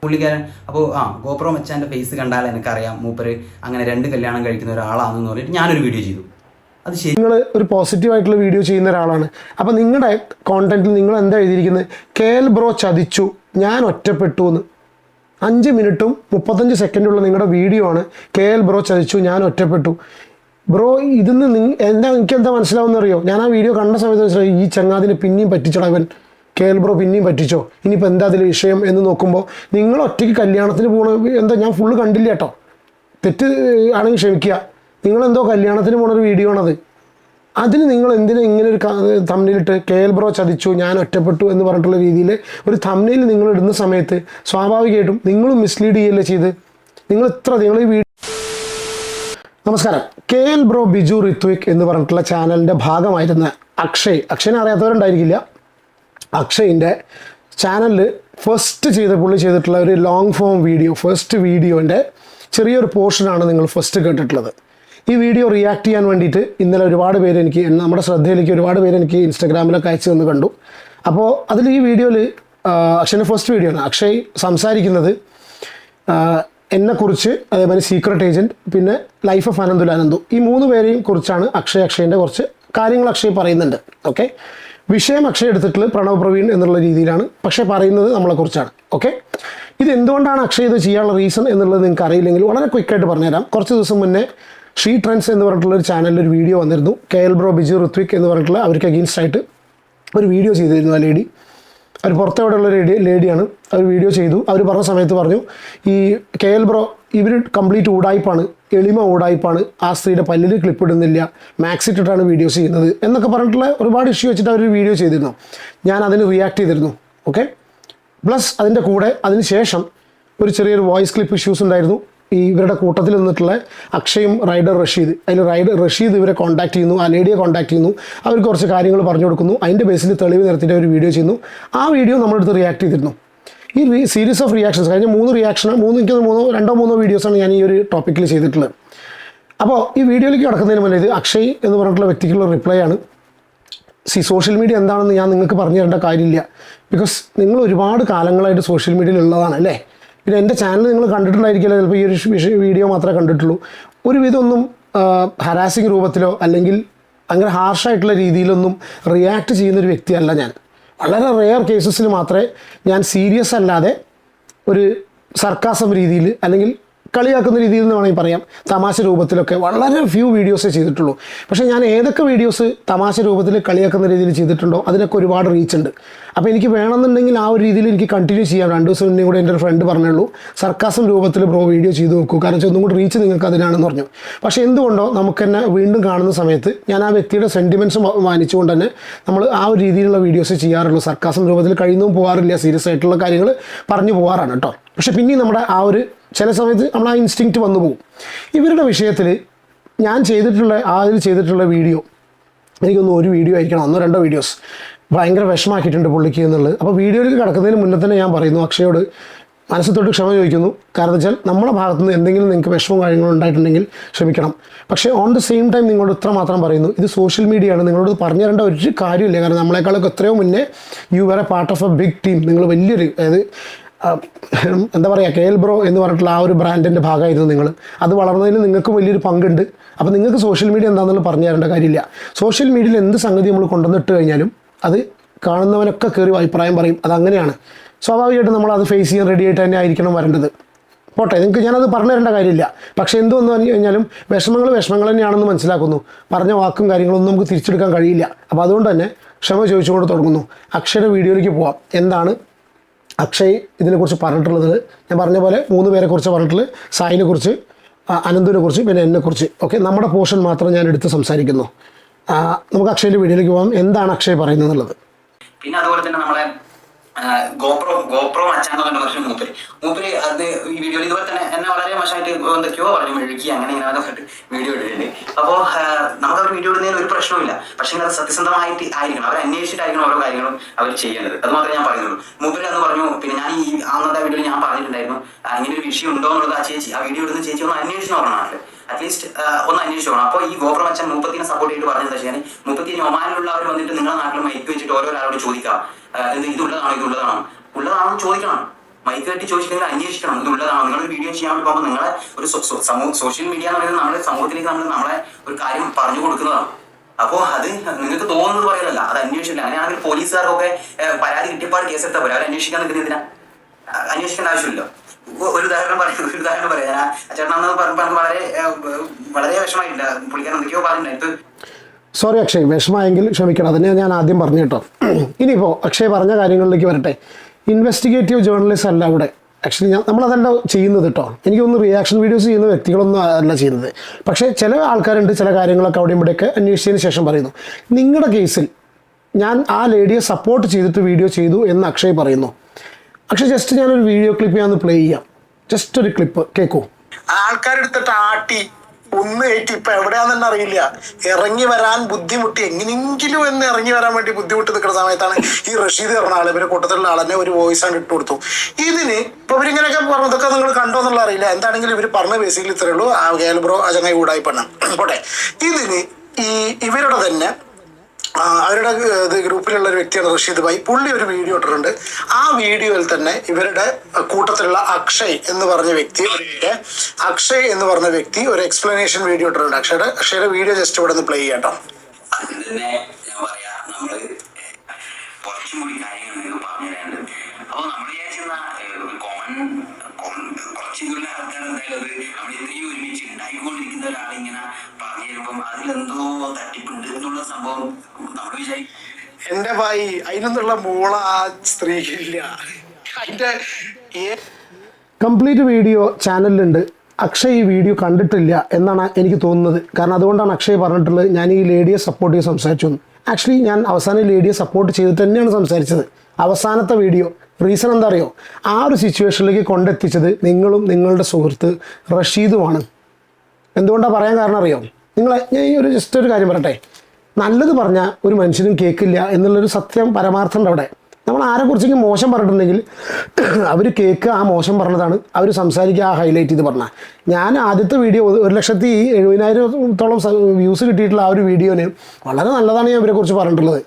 പുള്ളിക്കാരൻ അപ്പോൾ GoPro മച്ചാൻ്റെ face കണ്ടാൽ എനിക്കറിയാം മൂപ്പര് അങ്ങനെ 2 കല്യാണം കഴിക്കുന്ന ഒരാളാണെന്ന് പറഞ്ഞിട്ട് ഞാനൊരു വീഡിയോ ചെയ്തു. അത് ശരി, നിങ്ങൾ ഒരു പോസിറ്റീവായിട്ടുള്ള വീഡിയോ ചെയ്യുന്ന ഒരാളാണ്. അപ്പോൾ നിങ്ങളുടെ കോണ്ടന്റിൽ നിങ്ങൾ എന്താ എഴുതിയിരിക്കുന്നത്? KL ബ്രോ ചതിച്ചു, ഞാൻ ഒറ്റപ്പെട്ടു എന്ന്. 5 മിനിറ്റും 35 സെക്കൻഡുള്ള നിങ്ങളുടെ വീഡിയോ ആണ് KL ബ്രോ ചതിച്ചു, ഞാൻ ഒറ്റപ്പെട്ടു. ബ്രോ ഇതിന്ന് എനിക്കെന്താ മനസ്സിലാവുന്നറിയോ? ഞാൻ ആ വീഡിയോ കണ്ട സമയത്ത് മനസ്സിലായി, ഈ ചങ്ങാതിനെ പിന്നെയും പറ്റിച്ചടവൻ, KL ബ്രോ പിന്നെയും പറ്റിച്ചോ, ഇനിയിപ്പോൾ എന്താ അതിൽ വിഷയം എന്ന് നോക്കുമ്പോൾ നിങ്ങൾ ഒറ്റയ്ക്ക് കല്യാണത്തിന് പോകണ എന്താ, ഞാൻ ഫുള്ള് കണ്ടില്ല കേട്ടോ, തെറ്റ് ആണെങ്കിൽ ക്ഷമിക്കുക. നിങ്ങളെന്തോ കല്യാണത്തിന് പോണൊരു വീഡിയോ ആണത്. അതിന് നിങ്ങൾ എന്തിനാ ഇങ്ങനെ ഒരു തംബ്നെയിലിട്ട് KL ബ്രോ ചതിച്ചു, ഞാൻ ഒറ്റപ്പെട്ടു എന്ന് പറഞ്ഞിട്ടുള്ള രീതിയിൽ ഒരു തംബ്നെയിൽ നിങ്ങൾ ഇടുന്ന സമയത്ത് സ്വാഭാവികമായിട്ടും നിങ്ങളും മിസ്ലീഡ് ചെയ്യല്ലേ ചെയ്ത്. നിങ്ങൾ ഈ വീഡിയോ നമസ്കാരം. KL ബ്രോ ബിജു ഋത്വിക് എന്ന് പറഞ്ഞിട്ടുള്ള ചാനലിൻ്റെ ഭാഗമായിരുന്ന അക്ഷയനെ അറിയാത്തവരുണ്ടായിരിക്കില്ല. അക്ഷയിൻ്റെ ചാനലിൽ പുള്ളി ചെയ്തിട്ടുള്ള ഒരു ലോങ് ഫോം വീഡിയോ, ഫസ്റ്റ് വീഡിയോൻ്റെ ചെറിയൊരു പോർഷനാണ് നിങ്ങൾ ഫസ്റ്റ് കേട്ടിട്ടുള്ളത്. ഈ വീഡിയോ റിയാക്ട് ചെയ്യാൻ വേണ്ടിയിട്ട് ഇന്നലെ ഒരുപാട് പേര് നമ്മുടെ ശ്രദ്ധയിലേക്ക് ഒരുപാട് പേര് എനിക്ക് ഇൻസ്റ്റാഗ്രാമിലൊക്കെ അയച്ചു തന്ന് കണ്ടു. അപ്പോൾ അതിൽ ഈ വീഡിയോയിൽ അക്ഷയൻ്റെ ഫസ്റ്റ് വീഡിയോ ആണ്. അക്ഷയ് സംസാരിക്കുന്നത് എന്നെക്കുറിച്ച്, അതേപോലെ സീക്രട്ട് ഏജൻറ്റ്, പിന്നെ ലൈഫ് ഓഫ് അനന്തു, ഈ 3 പേരെയും കുറിച്ചാണ് അക്ഷയൻ്റെ കുറച്ച് കാര്യങ്ങൾ അക്ഷയ് പറയുന്നുണ്ട്. ഓക്കെ, വിഷയം അക്ഷയ് എടുത്തിട്ടുള്ള പ്രണവ് പ്രവീൺ എന്നുള്ള രീതിയിലാണ്, പക്ഷേ പറയുന്നത് നമ്മളെക്കുറിച്ചാണ്. ഓക്കെ, ഇത് എന്തുകൊണ്ടാണ് അക്ഷയ് ഇത് ചെയ്യാനുള്ള റീസൺ എന്നുള്ളത് നിങ്ങൾക്ക് അറിയില്ലെങ്കിൽ വളരെ ക്വിക്കായിട്ട് പറഞ്ഞുതരാം. കുറച്ച് ദിവസം മുന്നേ ഷീ ട്രെൻഡ്സ് എന്ന് പറഞ്ഞിട്ടുള്ളൊരു ചാനലിൽ ഒരു വീഡിയോ വന്നിരുന്നു. KL ബ്രോ ബിജു ഋത്വിക് എന്ന് പറഞ്ഞിട്ടുള്ള അവർക്ക് അഗെയിൻസ്റ്റ് ആയിട്ട് ഒരു വീഡിയോ ചെയ്തിരുന്നു. ആ ലേഡി, അവർ പുറത്തെവിടെയുള്ള ലേഡിയാണ്. അവർ വീഡിയോ ചെയ്തു. അവർ പറഞ്ഞ സമയത്ത് പറഞ്ഞു, ഈ KL ബ്രോ ഇവർ കംപ്ലീറ്റ് ഊടായ്പാണ്, എളിമ ഊടായ്പാണ്, ആ സ്ത്രീയുടെ പല്ലിൽ ക്ലിപ്പ് ഇടുന്നില്ല, മാക്സ് ഇട്ടിട്ടാണ് വീഡിയോസ് ചെയ്യുന്നത് എന്നൊക്കെ പറഞ്ഞിട്ടുള്ള ഒരുപാട് ഇഷ്യൂ വെച്ചിട്ട് അവർ വീഡിയോ ചെയ്തിരുന്നു. ഞാൻ അതിന് റിയാക്ട് ചെയ്തിരുന്നു. ഓക്കെ, പ്ലസ് അതിൻ്റെ കൂടെ അതിന് ശേഷം ഒരു ചെറിയൊരു വോയിസ് ക്ലിപ്പ് ഇഷ്യൂസ് ഉണ്ടായിരുന്നു. ഈ ഇവരുടെ കൂട്ടത്തിൽ നിന്നിട്ടുള്ള അക്ഷയും റൈഡർ റഷീദ് ഇവരെ കോൺടാക്ട് ചെയ്യുന്നു, ആ ലേഡിയെ കോൺടാക്ട് ചെയ്യുന്നു, അവർക്ക് കുറച്ച് കാര്യങ്ങൾ പറഞ്ഞു കൊടുക്കുന്നു. അതിൻ്റെ ബേസിൽ തെളിവ് നിരത്തിയിട്ട് ഒരു വീഡിയോ ചെയ്യുന്നു. ആ വീഡിയോ നമ്മളെടുത്ത് റിയാക്ട് ചെയ്തിരുന്നു. ഈ സീരീസ് ഓഫ് റിയാക്ഷൻസ് കഴിഞ്ഞ 2-3 വീഡിയോസാണ് ഞാൻ ഈ ഒരു ടോപ്പിക്കിൽ ചെയ്തിട്ടുള്ളത്. അപ്പോൾ ഈ വീഡിയോയിലേക്ക് കിടക്കുന്നതിന് മുന്നേ ഇത് അക്ഷയ് എന്ന് പറഞ്ഞിട്ടുള്ള വ്യക്തിക്കുള്ള റിപ്ലൈ ആണ്. സോഷ്യൽ മീഡിയ എന്താണെന്ന് ഞാൻ നിങ്ങൾക്ക് പറഞ്ഞു തരേണ്ട കാര്യമില്ല. ബിക്കോസ് നിങ്ങൾ ഒരുപാട് കാലങ്ങളായിട്ട് സോഷ്യൽ മീഡിയയിൽ ഉള്ളതാണ് അല്ലേ. പിന്നെ എൻ്റെ ചാനൽ നിങ്ങൾ കണ്ടിട്ടുണ്ടായിരിക്കില്ല, ചിലപ്പോൾ ഈ ഒരു വീഡിയോ മാത്രമേ കണ്ടിട്ടുള്ളൂ. ഒരുവിധമൊന്നും ഹരാസിങ് രൂപത്തിലോ അല്ലെങ്കിൽ അങ്ങനെ ഹാർഷായിട്ടുള്ള രീതിയിലൊന്നും റിയാക്ട് ചെയ്യുന്നൊരു വ്യക്തിയല്ല ഞാൻ. വളരെ റെയർ കേസസിൽ മാത്രമേ ഞാൻ സീരിയസ് അല്ലാതെ ഒരു സർക്കാസം രീതിയിൽ അല്ലെങ്കിൽ കളിയാക്കുന്ന രീതിയിൽ എന്ന് വേണമെങ്കിൽ പറയാം, തമാശ രൂപത്തിലൊക്കെ വളരെ ഫ്യൂ വീഡിയോസേ ചെയ്തിട്ടുള്ളൂ. പക്ഷേ ഞാൻ ഏതൊക്കെ വീഡിയോസ് തമാശ രൂപത്തിൽ കളിയാക്കുന്ന രീതിയിൽ ചെയ്തിട്ടുണ്ടോ അതിനൊക്കെ ഒരുപാട് റീച്ച് ഉണ്ട്. അപ്പോൾ എനിക്ക് വേണമെന്നുണ്ടെങ്കിൽ ആ ഒരു രീതിയിൽ എനിക്ക് കണ്ടിന്യൂ ചെയ്യാം. 2 ദിവസം മുന്നേ കൂടെ എൻ്റെ ഒരു ഫ്രണ്ട് പറഞ്ഞുള്ളൂ, സർക്കാസം രൂപത്തിൽ ബ്രോ വീഡിയോ ചെയ്ത് നോക്കൂ, കാരണം ഒന്നും കൂടി റീച്ച് നിങ്ങൾക്ക് അതിനാണെന്ന് പറഞ്ഞു. പക്ഷേ എന്തുകൊണ്ടോ നമുക്ക് തന്നെ വീണ്ടും കാണുന്ന സമയത്ത് ഞാൻ ആ വ്യക്തിയുടെ സെൻറ്റിമെൻറ്റ്സ് മാനിച്ചുകൊണ്ട് തന്നെ നമ്മൾ ആ ഒരു രീതിയിലുള്ള വീഡിയോസ് ചെയ്യാറുള്ളൂ. സർക്കാസം രൂപത്തിൽ കഴിയുന്നതും പോകാറില്ല, സീരിയസ് ആയിട്ടുള്ള കാര്യങ്ങൾ പറഞ്ഞു പോകാറാണ് കേട്ടോ. പക്ഷേ പിന്നെയും നമ്മുടെ ആ ഒരു ചില സമയത്ത് നമ്മൾ ആ ഇൻസ്റ്റിങ്ക്റ്റ് വന്നു പോകും. ഇവരുടെ വിഷയത്തിൽ ഞാൻ ചെയ്തിട്ടുള്ള വീഡിയോ എനിക്കൊന്നും ഒരു വീഡിയോ ആയിരിക്കണം, 1-2 വീഡിയോസ് ഭയങ്കര വിഷമാക്കിയിട്ടുണ്ട് പുള്ളിക്ക് എന്നുള്ളത്. അപ്പോൾ വീഡിയോയിലേക്ക് കിടക്കുന്നതിന് മുന്നേ തന്നെ ഞാൻ പറയുന്നു, അക്ഷയോട് മനസ്സത്തോട്ട് ക്ഷമ ചോദിക്കുന്നു. കാരണം വെച്ചാൽ നമ്മുടെ ഭാഗത്തുനിന്ന് എന്തെങ്കിലും നിങ്ങൾക്ക് വിഷമവും കാര്യങ്ങളും ഉണ്ടായിട്ടുണ്ടെങ്കിൽ ക്ഷമിക്കണം. പക്ഷേ ഓൺ ദ സെയിം ടൈം നിങ്ങളോട് ഇത്രമാത്രം പറയുന്നു, ഇത് സോഷ്യൽ മീഡിയയാണ്, നിങ്ങളോട് പറഞ്ഞു തരേണ്ട ഒരു കാര്യമില്ല. കാരണം നമ്മളെക്കാളൊക്കെ എത്രയോ മുന്നേ you are a part of a big team. നിങ്ങൾ വലിയൊരു, അതായത് എന്താ പറയുക, KL ബ്രോ എന്ന് പറഞ്ഞിട്ടുള്ള ആ ഒരു ബ്രാൻഡിൻ്റെ ഭാഗമായിരുന്നു നിങ്ങൾ. അത് വളർന്നതിൽ നിങ്ങൾക്കും വലിയൊരു പങ്കുണ്ട്. അപ്പോൾ നിങ്ങൾക്ക് സോഷ്യൽ മീഡിയ എന്താണെന്നുള്ള പറഞ്ഞു തരേണ്ട കാര്യമില്ല. സോഷ്യൽ മീഡിയയിൽ എന്ത് സംഗതി നമ്മൾ കൊണ്ടുവന്നിട്ട് കഴിഞ്ഞാലും അത് കാണുന്നവനൊക്കെ കയറി അഭിപ്രായം പറയും. അതങ്ങനെയാണ്. സ്വാഭാവികമായിട്ടും നമ്മൾ അത് ഫേസ് ചെയ്യാൻ റെഡി ആയിട്ട് തന്നെ ആയിരിക്കണം വരേണ്ടത്. പോട്ടെ, നിങ്ങൾക്ക് ഞാനത് പറഞ്ഞു തരേണ്ട കാര്യമില്ല. പക്ഷേ എന്ത് വന്നു പറഞ്ഞു കഴിഞ്ഞാലും വിഷമങ്ങൾ തന്നെയാണെന്ന് മനസ്സിലാക്കുന്നു. പറഞ്ഞ വാക്കും കാര്യങ്ങളൊന്നും നമുക്ക് തിരിച്ചെടുക്കാൻ കഴിയില്ല. അപ്പോൾ അതുകൊണ്ട് തന്നെ ക്ഷമ ചോദിച്ചുകൊണ്ട് തുടങ്ങുന്നു. അക്ഷയുടെ വീഡിയോയിലേക്ക് പോവാം. എന്താണ് അക്ഷയ് ഇതിനെക്കുറിച്ച് പറഞ്ഞിട്ടുള്ളത്? ഞാൻ പറഞ്ഞ പോലെ 3 പേരെക്കുറിച്ച് പറഞ്ഞിട്ടുള്ളത്, സായിനെ കുറിച്ച്, അനന്തുവിനെ കുറിച്ച്, പിന്നെ എന്നെക്കുറിച്ച്. ഓക്കെ, നമ്മുടെ പോർഷൻ മാത്രം ഞാൻ എടുത്ത് സംസാരിക്കുന്നു. നമുക്ക് അക്ഷയുടെ വീഡിയോയിലേക്ക് പോകാം. എന്താണ് അക്ഷയ് പറയുന്നത് എന്നുള്ളത്. പിന്നെ അതുപോലെ തന്നെ നമ്മളെ ഗോപ്രോ മച്ചാന്ന് പറഞ്ഞ പ്രശ്നം മൂപ്പര് അത് ഈ വീഡിയോയിൽ ഇതുപോലെ തന്നെ എന്നെ വളരെ മോശമായിട്ട് എന്തൊക്കെയോ പറഞ്ഞു, മെഴുകി അങ്ങനെ ഇങ്ങനെ പറഞ്ഞിട്ട് വീഡിയോ ഇട്ടിട്ടുണ്ട്. അപ്പോൾ നമുക്ക് അവർ വീഡിയോ ഇടുന്നതിന് ഒരു പ്രശ്നവുമില്ല. പക്ഷേ അത് സത്യസന്ധമായിട്ട് ആയിരിക്കണം, അവർ അന്വേഷിച്ചിട്ടായിരിക്കണം ഓരോ കാര്യങ്ങളും അവർ ചെയ്യേണ്ടത്. അത് മാത്രമേ ഞാൻ പറയുന്നുള്ളൂ. മൂപ്പര് എന്ന് പറഞ്ഞു. പിന്നെ ഞാൻ ഈ അന്നത്തെ വീഡിയോയിൽ ഞാൻ പറഞ്ഞിട്ടുണ്ടായിരുന്നു, ഇങ്ങനെ ഒരു വിഷയം ഉണ്ടോ എന്നുള്ളത് ആ വീഡിയോ ഇടുന്ന ചേച്ചി ഒന്ന് അന്വേഷിച്ച് നോക്കണമല്ലോ, അറ്റ്ലീസ്റ്റ് ഒന്ന് അന്വേഷിച്ച് നോക്കണം. അപ്പോൾ ഈ ഗോപ്രോ മച്ചാൻ മൂപ്പത്തിനെ സപ്പോർട്ട് ചെയ്തിട്ട് പറഞ്ഞത് വെച്ചാൽ, മൂപ്പത്തിന് ഒമാനിലുള്ളവർ വന്നിട്ട് നിങ്ങളുടെ നാട്ടിൽ മൈക്ക് വെച്ചിട്ട് ഓരോരാളോട് ചോദിക്കാം, ഇതുള്ളതാണോ ഉള്ളതാണെന്ന് ചോദിക്കണം. മൈക്ക് കെട്ടി ചോദിച്ചില്ലെങ്കിൽ അന്വേഷിക്കണം, ഇത് ഉള്ളതാണോ. നിങ്ങളൊരു വീഡിയോ ചെയ്യാൻ വേണ്ടി പോകുമ്പോൾ നിങ്ങളെ ഒരു സോഷ്യൽ മീഡിയ എന്ന് പറയുന്നത് നമ്മുടെ സമൂഹത്തിലേക്ക് നമ്മളെ ഒരു കാര്യം പറഞ്ഞു കൊടുക്കുന്നതാണ്. അപ്പോൾ അത് നിങ്ങൾക്ക് തോന്നുന്നത് പറയലല്ല, അത് അന്വേഷിക്കില്ല. അങ്ങനെയാണെങ്കിൽ പോലീസുകാർക്കൊക്കെ പരാതി കിട്ടിയപ്പാട് കേസെടുത്താൽ പോലെ അവർ അന്വേഷിക്കാൻ നിൽക്കുന്നതിനാ, അന്വേഷിക്കേണ്ട ആവശ്യമില്ല. ഒരു ഉദാഹരണം പറയാം. ഞാൻ ചേട്ടനാന്ന് പറഞ്ഞ വളരെ വിഷമമായിട്ടില്ല, പുള്ളിക്കാരൻ എന്തൊക്കെയോ പറഞ്ഞിട്ടുണ്ട്. സോറി അക്ഷയ്, വിഷമമായെങ്കിൽ ക്ഷമിക്കണം, അതിനെ ഞാൻ ആദ്യം പറഞ്ഞു കേട്ടോ. ഇനിയിപ്പോൾ അക്ഷയ് പറഞ്ഞ കാര്യങ്ങളിലേക്ക് വരട്ടെ. ഇൻവെസ്റ്റിഗേറ്റീവ് ജേർണലിസ്റ്റ് അല്ല ഇവിടെ. ആക്ച്വലി നമ്മളതല്ല ചെയ്യുന്നത് കേട്ടോ. എനിക്കൊന്ന് റിയാക്ഷൻ വീഡിയോസ് ചെയ്യുന്ന വ്യക്തികളൊന്നും അല്ല ചെയ്യുന്നത്. പക്ഷേ ചില ആൾക്കാരുണ്ട്, ചില കാര്യങ്ങളൊക്കെ അവിടെയും ഇവിടെയൊക്കെ അന്വേഷിച്ചതിന് ശേഷം പറയുന്നു. നിങ്ങളുടെ കേസിൽ ഞാൻ ആ ലേഡിയെ സപ്പോർട്ട് ചെയ്തിട്ട് വീഡിയോ ചെയ്തു എന്ന് അക്ഷയ് പറയുന്നു. അക്ഷയ് ജസ്റ്റ് ഞാനൊരു വീഡിയോ ക്ലിപ്പ് ഞാൻ പ്ലേ ചെയ്യാം. ജസ്റ്റ് ഒരു ക്ലിപ്പ് കേൾക്കൂ. ആൾക്കാരെടുത്തിട്ട് ആട്ടി 180 ഇപ്പൊ എവിടെയാണെന്ന് അറിയില്ല. ഇറങ്ങി വരാൻ ബുദ്ധിമുട്ടി, എങ്ങനെയെങ്കിലും എന്ന് ഇറങ്ങി വരാൻ വേണ്ടി ബുദ്ധിമുട്ട് നിൽക്കുന്ന സമയത്താണ് ഈ റഷീദ് പറഞ്ഞ ആള്, ഇവരെ കൂട്ടത്തിലുള്ള ആളെന്നെ ഒരു വോയിസ് ആണ് ഇട്ട് കൊടുത്തു. ഇതിന് ഇപ്പൊ ഇവരിങ്ങനെയൊക്കെ പറഞ്ഞതൊക്കെ നിങ്ങൾ കണ്ടോ എന്നുള്ള അറിയില്ല. എന്താണെങ്കിലും ഇവർ പറഞ്ഞ ബേസിക്കലി ഇത്രയേ ഉള്ളൂ. ആ കേൽബ്രോ ആ ചങ്ങായി കൂടായി പെണ്ണ പോട്ടെ. ഇതിന് ഇവരുടെ തന്നെ അവരുടെ ഗ്രൂപ്പിലുള്ള ഒരു വ്യക്തിയാണ് റഷീദ് ഭായി. പുള്ളി ഒരു വീഡിയോ ഇട്ടിട്ടുണ്ട്. ആ വീഡിയോയിൽ തന്നെ ഇവരുടെ കൂട്ടത്തിലുള്ള അക്ഷയ് എന്ന് പറഞ്ഞ വ്യക്തി ഒരു എക്സ്പ്ലനേഷൻ വീഡിയോ ഇട്ടിട്ടുണ്ട്. അക്ഷയുടെ വീഡിയോ ജസ്റ്റ് ഇവിടെ നിന്ന് പ്ലേ ചെയ്യാട്ടോ. എന്റെ ഭായി അതിനൊന്നുള്ള മൂള ആ സ്ത്രീക്കില്ല. അതിന്റെ കംപ്ലീറ്റ് വീഡിയോ ചാനലിലുണ്ട്. അക്ഷയ് ഈ വീഡിയോ കണ്ടിട്ടില്ല എന്നാണ് എനിക്ക് തോന്നുന്നത്. കാരണം അതുകൊണ്ടാണ് അക്ഷയ് പറഞ്ഞിട്ടുള്ളത് ഞാൻ ഈ ലേഡിയെ സപ്പോർട്ട് ചെയ്ത് സംസാരിച്ചു. ആക്ച്വലി ഞാൻ അവസാനം ലേഡിയെ സപ്പോർട്ട് ചെയ്തിട്ട് തന്നെയാണ് സംസാരിച്ചത്. അവസാനത്തെ വീഡിയോ റീസൺ എന്താ അറിയോ? ആ ഒരു സിറ്റുവേഷനിലേക്ക് കൊണ്ടെത്തിച്ചത് നിങ്ങളും നിങ്ങളുടെ സുഹൃത്ത് റഷീദുമാണ്. എന്തുകൊണ്ടാണ് പറയാൻ കാരണം അറിയോ? ഞാൻ ഈ ജസ്റ്റ് ഒരു കാര്യം പറയട്ടെ. നല്ലത് പറഞ്ഞാൽ ഒരു മനുഷ്യനും കേൾക്കില്ല എന്നുള്ളൊരു സത്യം പരമാർത്ഥമുണ്ട് അവിടെ. നമ്മൾ ആരെക്കുറിച്ചെങ്കിലും മോശം പറഞ്ഞിട്ടുണ്ടെങ്കിൽ അവർ കേൾക്കുക ആ മോശം പറഞ്ഞതാണ്, അവർ സംസാരിക്കുക ആ ഹൈലൈറ്റ് ചെയ്ത് പറഞ്ഞാൽ. ഞാൻ ആദ്യത്തെ വീഡിയോ 1,70,000-ഓളം വ്യൂസ് കിട്ടിയിട്ടുള്ള ആ ഒരു വീഡിയോന് വളരെ നല്ലതാണ് ഞാൻ ഇവരെക്കുറിച്ച് പറഞ്ഞിട്ടുള്ളത്.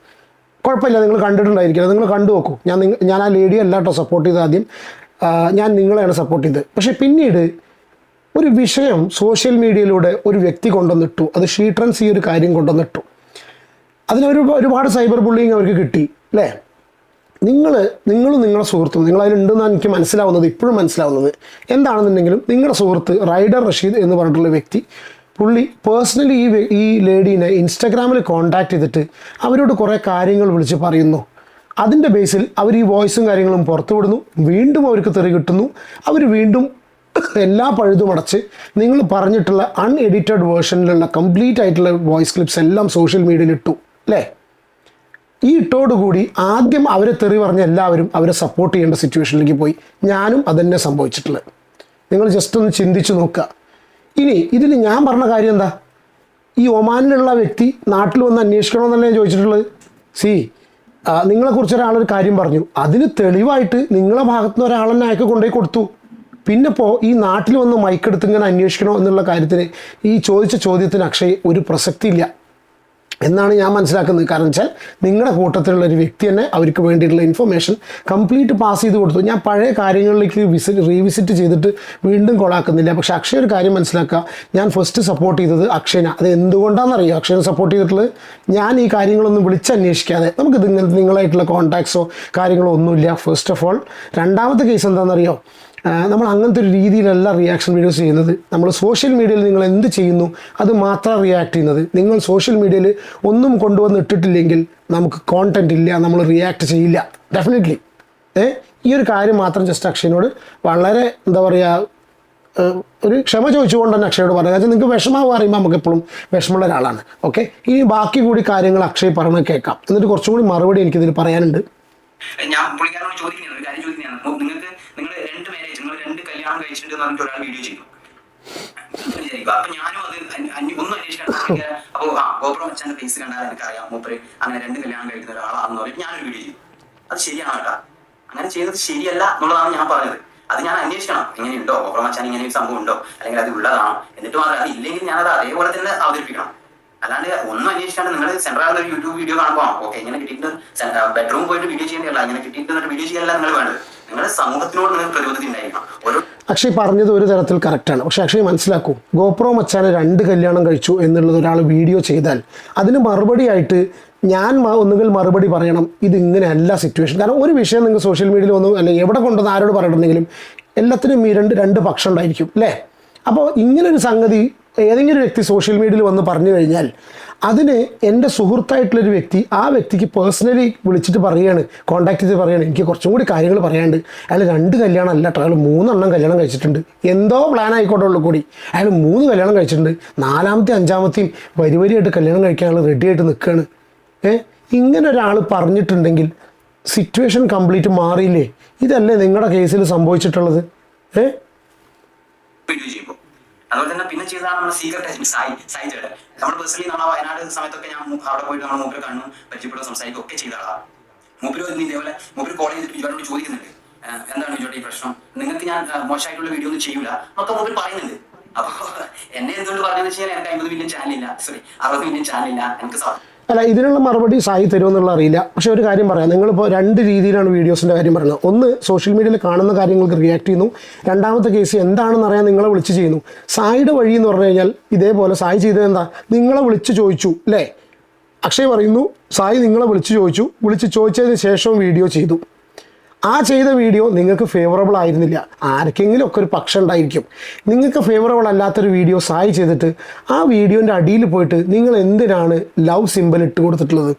കുഴപ്പമില്ല, നിങ്ങൾ കണ്ടിട്ടുണ്ടായിരിക്കില്ല, നിങ്ങൾ കണ്ടു നോക്കൂ. ഞാൻ ആ ലേഡി അല്ല കേട്ടോ സപ്പോർട്ട് ചെയ്ത്, ആദ്യം ഞാൻ നിങ്ങളെയാണ് സപ്പോർട്ട് ചെയ്തത്. പക്ഷേ പിന്നീട് ഒരു വിഷയം സോഷ്യൽ മീഡിയയിലൂടെ ഒരു വ്യക്തി കൊണ്ടുവന്നിട്ടു, അത് ഷീട്രൻസ് ഈ ഒരു കാര്യം കൊണ്ടുവന്നിട്ടു. ഒരുപാട് സൈബർ ബുള്ളിങ് അവർക്ക് കിട്ടി അല്ലേ? നിങ്ങളും നിങ്ങളുടെ സുഹൃത്തും നിങ്ങളതിലുണ്ടെന്നാണ് എനിക്ക് മനസ്സിലാവുന്നത്, ഇപ്പോഴും മനസ്സിലാവുന്നത്. എന്താണെന്നുണ്ടെങ്കിലും നിങ്ങളുടെ സുഹൃത്ത് റൈഡർ റഷീദ് എന്ന് പറഞ്ഞിട്ടുള്ള വ്യക്തി, പുള്ളി പേഴ്സണലി ഈ ലേഡീനെ ഇൻസ്റ്റാഗ്രാമിൽ കോൺടാക്ട് ചെയ്തിട്ട് അവരോട് കുറേ കാര്യങ്ങൾ വിളിച്ച് പറയുന്നു. അതിൻ്റെ ബേസിൽ അവർ ഈ വോയിസും കാര്യങ്ങളും പുറത്തു വിടുന്നു. വീണ്ടും അവർക്ക് തെറി കിട്ടുന്നു. അവർ വീണ്ടും എല്ലാ പഴുതും അടച്ച് നിങ്ങൾ പറഞ്ഞിട്ടുള്ള അൺഎഡിറ്റഡ് വേർഷനിലുള്ള കംപ്ലീറ്റ് ആയിട്ടുള്ള വോയിസ് ക്ലിപ്സ് എല്ലാം സോഷ്യൽ മീഡിയയിൽ ഇട്ടു അല്ലേ? ഈ ഇട്ടോടുകൂടി ആദ്യം അവരെ തെറി പറഞ്ഞ എല്ലാവരും അവരെ സപ്പോർട്ട് ചെയ്യേണ്ട സിറ്റുവേഷനിലേക്ക് പോയി. ഞാനും അതന്നെ സംഭവിച്ചിട്ടുള്ളത്. നിങ്ങൾ ജസ്റ്റ് ഒന്ന് ചിന്തിച്ച് നോക്കുക. ഇനി ഇതിൽ ഞാൻ പറഞ്ഞ കാര്യം എന്താ? ഈ ഒമാനിലുള്ള വ്യക്തി നാട്ടിൽ വന്ന് അന്വേഷിക്കണമെന്നല്ലേ ഞാൻ ചോദിച്ചിട്ടുള്ളത്. നിങ്ങളെക്കുറിച്ച് ഒരാളൊരു കാര്യം പറഞ്ഞു, അതിന് തെളിവായിട്ട് നിങ്ങളെ ഭാഗത്തുനിന്ന് ഒരാളെന്നെ അയക്ക് കൊണ്ടുപോയി കൊടുത്തു. പിന്നെ ഇപ്പോൾ ഈ നാട്ടിൽ വന്ന് മൈക്കെടുത്ത് ഇങ്ങനെ അന്വേഷിക്കണോ എന്നുള്ള കാര്യത്തിന് ഈ ചോദിച്ച ചോദ്യത്തിന് അക്ഷയ് ഒരു പ്രസക്തിയില്ല എന്നാണ് ഞാൻ മനസ്സിലാക്കുന്നത്. കാരണം വെച്ചാൽ നിങ്ങളുടെ കൂട്ടത്തിലുള്ള ഒരു വ്യക്തി തന്നെ അവർക്ക് വേണ്ടിയിട്ടുള്ള ഇൻഫർമേഷൻ കംപ്ലീറ്റ് പാസ് ചെയ്ത് കൊടുത്തു. ഞാൻ പഴയ കാര്യങ്ങളിലേക്ക് റീവിസിറ്റ് ചെയ്തിട്ട് വീണ്ടും കൊളാക്കുന്നില്ല. പക്ഷേ അക്ഷയ് ഒരു കാര്യം മനസ്സിലാക്കുക, ഞാൻ ഫസ്റ്റ് സപ്പോർട്ട് ചെയ്തത് അക്ഷയനെ. അത് എന്തുകൊണ്ടാണെന്നറിയോ അക്ഷയനെ സപ്പോർട്ട് ചെയ്തിട്ടുള്ളത്? ഞാൻ ഈ കാര്യങ്ങളൊന്നും വിളിച്ചന്വേഷിക്കാതെ, നമുക്ക് നിങ്ങളായിട്ടുള്ള കോൺടാക്ട്സോ കാര്യങ്ങളോ ഒന്നുമില്ല ഫസ്റ്റ് ഓഫ് ഓൾ. രണ്ടാമത്തെ കേസ് എന്താണെന്നറിയോ? നമ്മൾ അങ്ങനത്തെ ഒരു രീതിയിലല്ല റിയാക്ഷൻ വീഡിയോസ് ചെയ്യുന്നത്. നമ്മൾ സോഷ്യൽ മീഡിയയിൽ നിങ്ങൾ എന്ത് ചെയ്യുന്നു അത് മാത്രം റിയാക്ട് ചെയ്യുന്നത്. നിങ്ങൾ സോഷ്യൽ മീഡിയയിൽ ഒന്നും കൊണ്ടുവന്ന് ഇട്ടിട്ടില്ലെങ്കിൽ നമുക്ക് കോണ്ടന്റ് ഇല്ല, നമ്മൾ റിയാക്ട് ചെയ്യില്ല ഡെഫിനറ്റ്ലി. ഈ ഒരു കാര്യം മാത്രം ജസ്റ്റ് അക്ഷയനോട് വളരെ എന്താ പറയുക ഒരു ക്ഷമ ചോദിച്ചുകൊണ്ട് തന്നെ അക്ഷയോട് പറയാം. അതായത് നിങ്ങൾക്ക് വിഷമാവുക അറിയുമ്പോൾ നമുക്ക് എപ്പോഴും വിഷമമുള്ള ഒരാളാണ്. ഓക്കെ, ഇനി ബാക്കി കൂടി കാര്യങ്ങൾ അക്ഷയ് പറഞ്ഞ് കേൾക്കാം. എന്നിട്ട് കുറച്ചും കൂടി മറുപടി എനിക്കിതിൽ പറയാനുണ്ട്. ഞാൻ പുള്ളിക്കാരോട് ചോദിക്കുന്നതാണ് ഒരു കാര്യം ചോദിക്കുന്നതാണ്. നിങ്ങൾ രണ്ട് കല്യാണം കഴിച്ചിട്ടുണ്ട് എന്ന് പറഞ്ഞിട്ട് ഒരാൾ വീഡിയോ ചെയ്തു വിചാരിക്കുക. അപ്പൊ ഞാനും അത് ഒന്നും അന്വേഷിക്കണം. അപ്പൊ ഗോപ്രോ മച്ചാന്റെ ഫേസ് കണ്ടാൽ എനിക്ക് അറിയാം മൂപ്പര് അങ്ങനെ 2 കല്യാണം കഴിക്കുന്ന ഒരാളാണെന്ന് പറഞ്ഞിട്ട് ഞാനൊരു വീഡിയോ ചെയ്തു. അത് ശരിയാണ് കേട്ടോ, അങ്ങനെ ചെയ്യുന്നത് ശരിയല്ല എന്നുള്ളതാണ് ഞാൻ പറഞ്ഞത്. അത് ഞാൻ അന്വേഷിക്കണം, ഇങ്ങനെയുണ്ടോ ഗോപ്രോ മച്ചാൻ ഇങ്ങനെ ഒരു സംഭവം ഉണ്ടോ, അല്ലെങ്കിൽ അത് ഉള്ളതാണോ, എന്നിട്ട് മാത്രം അത് ഇല്ലെങ്കിൽ ഞാനത് അതേപോലെ തന്നെ അവതരിപ്പിക്കണം. അല്ലാണ്ട് ഒന്നും അന്വേഷിക്കാണ്ട് നിങ്ങൾ സെൻട്രൽ ഒരു യൂട്യൂബ് വീഡിയോ കാണുമ്പോൾ ഓക്കെ ഇങ്ങനെ കിട്ടിയിട്ട് ബെഡ്റൂം പോയിട്ട് വീഡിയോ ചെയ്യേണ്ടതല്ല, ഇങ്ങനെ കിട്ടിയിട്ട് വീഡിയോ ചെയ്യാനല്ല നിങ്ങൾ വേണ്ടത്. നിങ്ങളുടെ സമൂഹത്തിനോട് നിങ്ങൾക്ക് പ്രതിബദ്ധത ഉണ്ടായിരിക്കണം. ഓരോ അക്ഷയ് പറഞ്ഞത് ഒരു തരത്തിൽ കറക്റ്റാണ്. പക്ഷേ അക്ഷയ് മനസ്സിലാക്കൂ, ഗോപ്രോ മച്ചാനെ 2 കല്യാണം കഴിച്ചു എന്നുള്ളത് ഒരാൾ വീഡിയോ ചെയ്താൽ അതിന് മറുപടിയായിട്ട് ഞാൻ ഒന്നുകിൽ മറുപടി പറയണം, ഇത് ഇങ്ങനെയല്ല സിറ്റുവേഷൻ. കാരണം ഒരു വിഷയം നിങ്ങൾ സോഷ്യൽ മീഡിയയിൽ വന്നു അല്ലെങ്കിൽ എവിടെ കൊണ്ടുവന്ന് ആരോട് പറഞ്ഞിട്ടുണ്ടെങ്കിലും എല്ലാത്തിനും ഈ രണ്ട് പക്ഷം ഉണ്ടായിരിക്കും അല്ലേ? അപ്പോൾ ഇങ്ങനൊരു സംഗതി ഏതെങ്കിലും ഒരു വ്യക്തി സോഷ്യൽ മീഡിയയിൽ വന്ന് പറഞ്ഞു കഴിഞ്ഞാൽ അതിന് എൻ്റെ സുഹൃത്തായിട്ടുള്ളൊരു വ്യക്തി ആ വ്യക്തിക്ക് പേഴ്സണലി വിളിച്ചിട്ട് പറയുകയാണ്, കോൺടാക്ട് ചെയ്ത് പറയുകയാണ്, എനിക്ക് കുറച്ചും കൂടി കാര്യങ്ങൾ പറയാണ്ട്, അയാൾ 2 കല്യാണം അല്ല കേട്ടോ, അയാൾ 3 കല്യാണം കഴിച്ചിട്ടുണ്ട്, എന്തോ പ്ലാൻ ആയിക്കോട്ടെ ഉള്ളൂ കൂടി, അയാൾ 3 കല്യാണം കഴിച്ചിട്ടുണ്ട്, 4ാമത്തെയും 5ാമത്തെയും വരിയായിട്ട് കല്യാണം കഴിക്കാൻ അയാൾ റെഡി ആയിട്ട് നിൽക്കുകയാണ്. ഇങ്ങനെ ഒരാൾ പറഞ്ഞിട്ടുണ്ടെങ്കിൽ സിറ്റുവേഷൻ കംപ്ലീറ്റ് മാറിയില്ലേ? ഇതല്ലേ നിങ്ങളുടെ കേസിൽ സംഭവിച്ചിട്ടുള്ളത്? വീഡിയോ ചെയ്യുമ്പോൾ അതുപോലെ തന്നെ പിന്നെ ചെയ്തതാണ് നമ്മുടെ സീക്രട്ട് സായി ചേട്ടൻ. നമ്മൾ പേഴ്സണലി നമ്മൾ വയനാട് സമയത്തൊക്കെ ഞാൻ അവിടെ പോയിട്ട് നമ്മൾ മൂപ്പര് കണ്ണും പരിചയപ്പെടുക സംസാരിക്കുക ഒക്കെ ചെയ്ത ആളാണ്. മൂപ്പര് ഇതേപോലെ മൂപ്പര് കോൾ ചെയ്തിട്ട് വിജയോട് ചോദിക്കുന്നുണ്ട്, എന്താണ് വിജയോടെ ഈ പ്രശ്നം, നിങ്ങൾക്ക് ഞാൻ മോശമായിട്ടുള്ള വീഡിയോ ഒന്നും ചെയ്യൂല എന്നൊക്കെ മൂപ്പര് പറയുന്നുണ്ട്. അപ്പൊ എന്നെ എന്തുകൊണ്ട് പറഞ്ഞതെന്ന് വെച്ച് കഴിഞ്ഞാൽ എനിക്ക് 50 മില്യൺ ചാനലില്ല, 60 മില്യൺ ചാനലില്ല, എനിക്ക് അല്ല, ഇതിനുള്ള മറുപടി സായി തരുമെന്നുള്ള അറിയില്ല. പക്ഷെ ഒരു കാര്യം പറയാം, നിങ്ങളിപ്പോൾ 2 രീതിയിലാണ് വീഡിയോസിൻ്റെ കാര്യം പറയുന്നത്. ഒന്ന്, സോഷ്യൽ മീഡിയയിൽ കാണുന്ന കാര്യങ്ങൾക്ക് റിയാക്ട് ചെയ്യുന്നു. 2ാമത്തെ കേസ് എന്താണെന്ന് അറിയാൻ നിങ്ങളെ വിളിച്ച് ചെയ്യുന്നു. സായിയുടെ വഴി എന്ന് പറഞ്ഞു കഴിഞ്ഞാൽ ഇതേപോലെ സായി ചെയ്തത് എന്താ, നിങ്ങളെ വിളിച്ച് ചോദിച്ചു അല്ലേ? അക്ഷയ് പറയുന്നു സായി നിങ്ങളെ വിളിച്ച് ചോദിച്ചതിന് ശേഷം വീഡിയോ ചെയ്തു. ആ ചെയ്ത വീഡിയോ നിങ്ങൾക്ക് ഫേവറബിൾ ആയിരുന്നില്ല, ആർക്കെങ്കിലും ഒക്കെ ഒരു പക്ഷം ഉണ്ടായിരിക്കും. നിങ്ങൾക്ക് ഫേവറബിൾ അല്ലാത്തൊരു വീഡിയോ സായി ചെയ്തിട്ട് ആ വീഡിയോൻ്റെ അടിയിൽ പോയിട്ട് നിങ്ങൾ എന്തിനാണ് ലവ് സിമ്പൽ ഇട്ട് കൊടുത്തിട്ടുള്ളത്?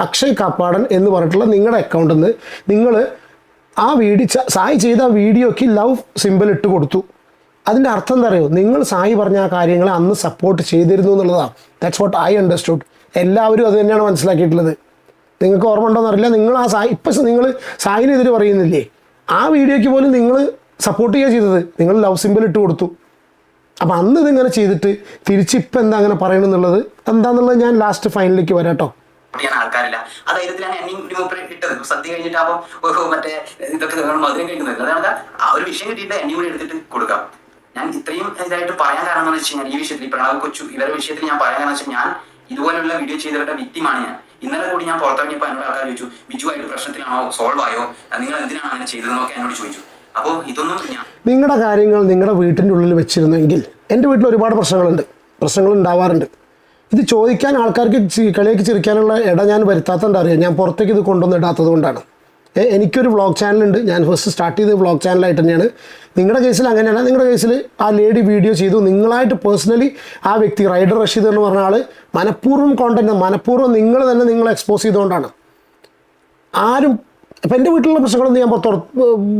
അക്ഷയ് കാപ്പാടൻ എന്ന് പറഞ്ഞിട്ടുള്ള നിങ്ങളുടെ അക്കൗണ്ടിൽ നിന്ന് നിങ്ങൾ ആ സായി ചെയ്ത ആ വീഡിയോയ്ക്ക് ലവ് സിമ്പൽ ഇട്ട് കൊടുത്തു. അതിൻ്റെ അർത്ഥം എന്താ അറിയോ? നിങ്ങൾ സായി പറഞ്ഞ ആ കാര്യങ്ങളെ അന്ന് സപ്പോർട്ട് ചെയ്തിരുന്നു എന്നുള്ളതാണ്. That's what I understood. എല്ലാവരും അത് തന്നെയാണ് മനസ്സിലാക്കിയിട്ടുള്ളത്. നിങ്ങൾക്ക് ഓർമ്മ ഉണ്ടോയെന്നറിയില്ല, നിങ്ങൾ ആ ഇപ്പം നിങ്ങൾ സായിനെതിരെ പറയുന്നില്ലേ, ആ വീഡിയോയ്ക്ക് പോലും നിങ്ങൾ സപ്പോർട്ട് ചെയ്യുക ചെയ്തത്, നിങ്ങൾ ലവ് സിമ്പൽ ഇട്ട് കൊടുത്തു. അപ്പം അന്ന് ഇതിങ്ങനെ ചെയ്തിട്ട് തിരിച്ചിപ്പം എന്താ അങ്ങനെ പറയണമെന്നുള്ളത് എന്താണെന്നുള്ളത് ഞാൻ ലാസ്റ്റ് ഫൈനലിലേക്ക് വരാം കേട്ടോ. ആൾക്കാരില്ല, ആ ധൈര്യത്തിലാണ് എന്നെയും ഇട്ടത്. സദ്യ കഴിഞ്ഞിട്ട് അപ്പം മറ്റേ ഇതൊക്കെ മധുരം കഴിക്കുന്നത്, അതായത് ആ ഒരു വിഷയം കിട്ടിയിട്ട് എന്നെയും കൂടി എടുത്തിട്ട് കൊടുക്കാം. ഞാൻ ഇത്രയും ഇതായിട്ട് പറയാൻ കാരണം എന്ന് വെച്ച് കഴിഞ്ഞാൽ ഈ വിഷയത്തിൽ പ്രണവ് കൊച്ചു ഇവരുടെ വിഷയത്തിൽ ഞാൻ പറയാൻ കാരണം വെച്ചാൽ ഞാൻ ഇതുപോലുള്ള വീഡിയോ ചെയ്തവരുടെ വിക്ടിമാണ് ഞാൻ. ഇന്നലെ കൂടി ഞാൻ പുറത്തിറങ്ങിയപ്പോൾ എന്നോട് ആൾക്കാർ ചോദിച്ചു, ബിജുവായിട്ട് പ്രശ്നത്തിലാണോ, സോൾവ് ആയോ, നിങ്ങൾ എന്തിനാണ് അങ്ങനെ ചെയ്തതെന്നൊക്കെ എന്നോട് ചോദിച്ചു. അപ്പോൾ ഇതൊന്നും നിങ്ങളുടെ കാര്യങ്ങൾ നിങ്ങളുടെ വീട്ടിൻ്റെ ഉള്ളിൽ വെച്ചിരുന്നെങ്കിൽ, എൻ്റെ വീട്ടിൽ ഒരുപാട് പ്രശ്നങ്ങൾ ഉണ്ടാവാറുണ്ട്. ഇത് ചോദിക്കാൻ ആൾക്കാർക്ക് കളിയാക്കി ചിരിക്കാനുള്ള ഇട ഞാൻ വരുത്താത്തതുകൊണ്ട് അറിയാം, ഞാൻ പുറത്തേക്ക് ഇത് കൊണ്ടുവന്ന് ഇടാത്തത് കൊണ്ടാണ്. എനിക്കൊരു വ്ളോഗ് ചാനലുണ്ട്, ഞാൻ ഫസ്റ്റ് സ്റ്റാർട്ട് ചെയ്തത് വ്ളോഗ് ചാനലായിട്ട് തന്നെയാണ്. നിങ്ങളുടെ കേസിൽ അങ്ങനെയല്ല. നിങ്ങളുടെ കേസിൽ ആ ലേഡി വീഡിയോ ചെയ്തു, നിങ്ങളായിട്ട് പേഴ്സണലി ആ വ്യക്തി റൈഡർ റഷീദ് എന്ന് പറഞ്ഞ ആൾ മനഃപൂർവ്വം നിങ്ങൾ തന്നെ നിങ്ങളെ എക്സ്പോസ് ചെയ്തുകൊണ്ടാണ്. ആരും ഇപ്പം എൻ്റെ വീട്ടിലുള്ള പ്രശ്നങ്ങളൊന്നും ഞാൻ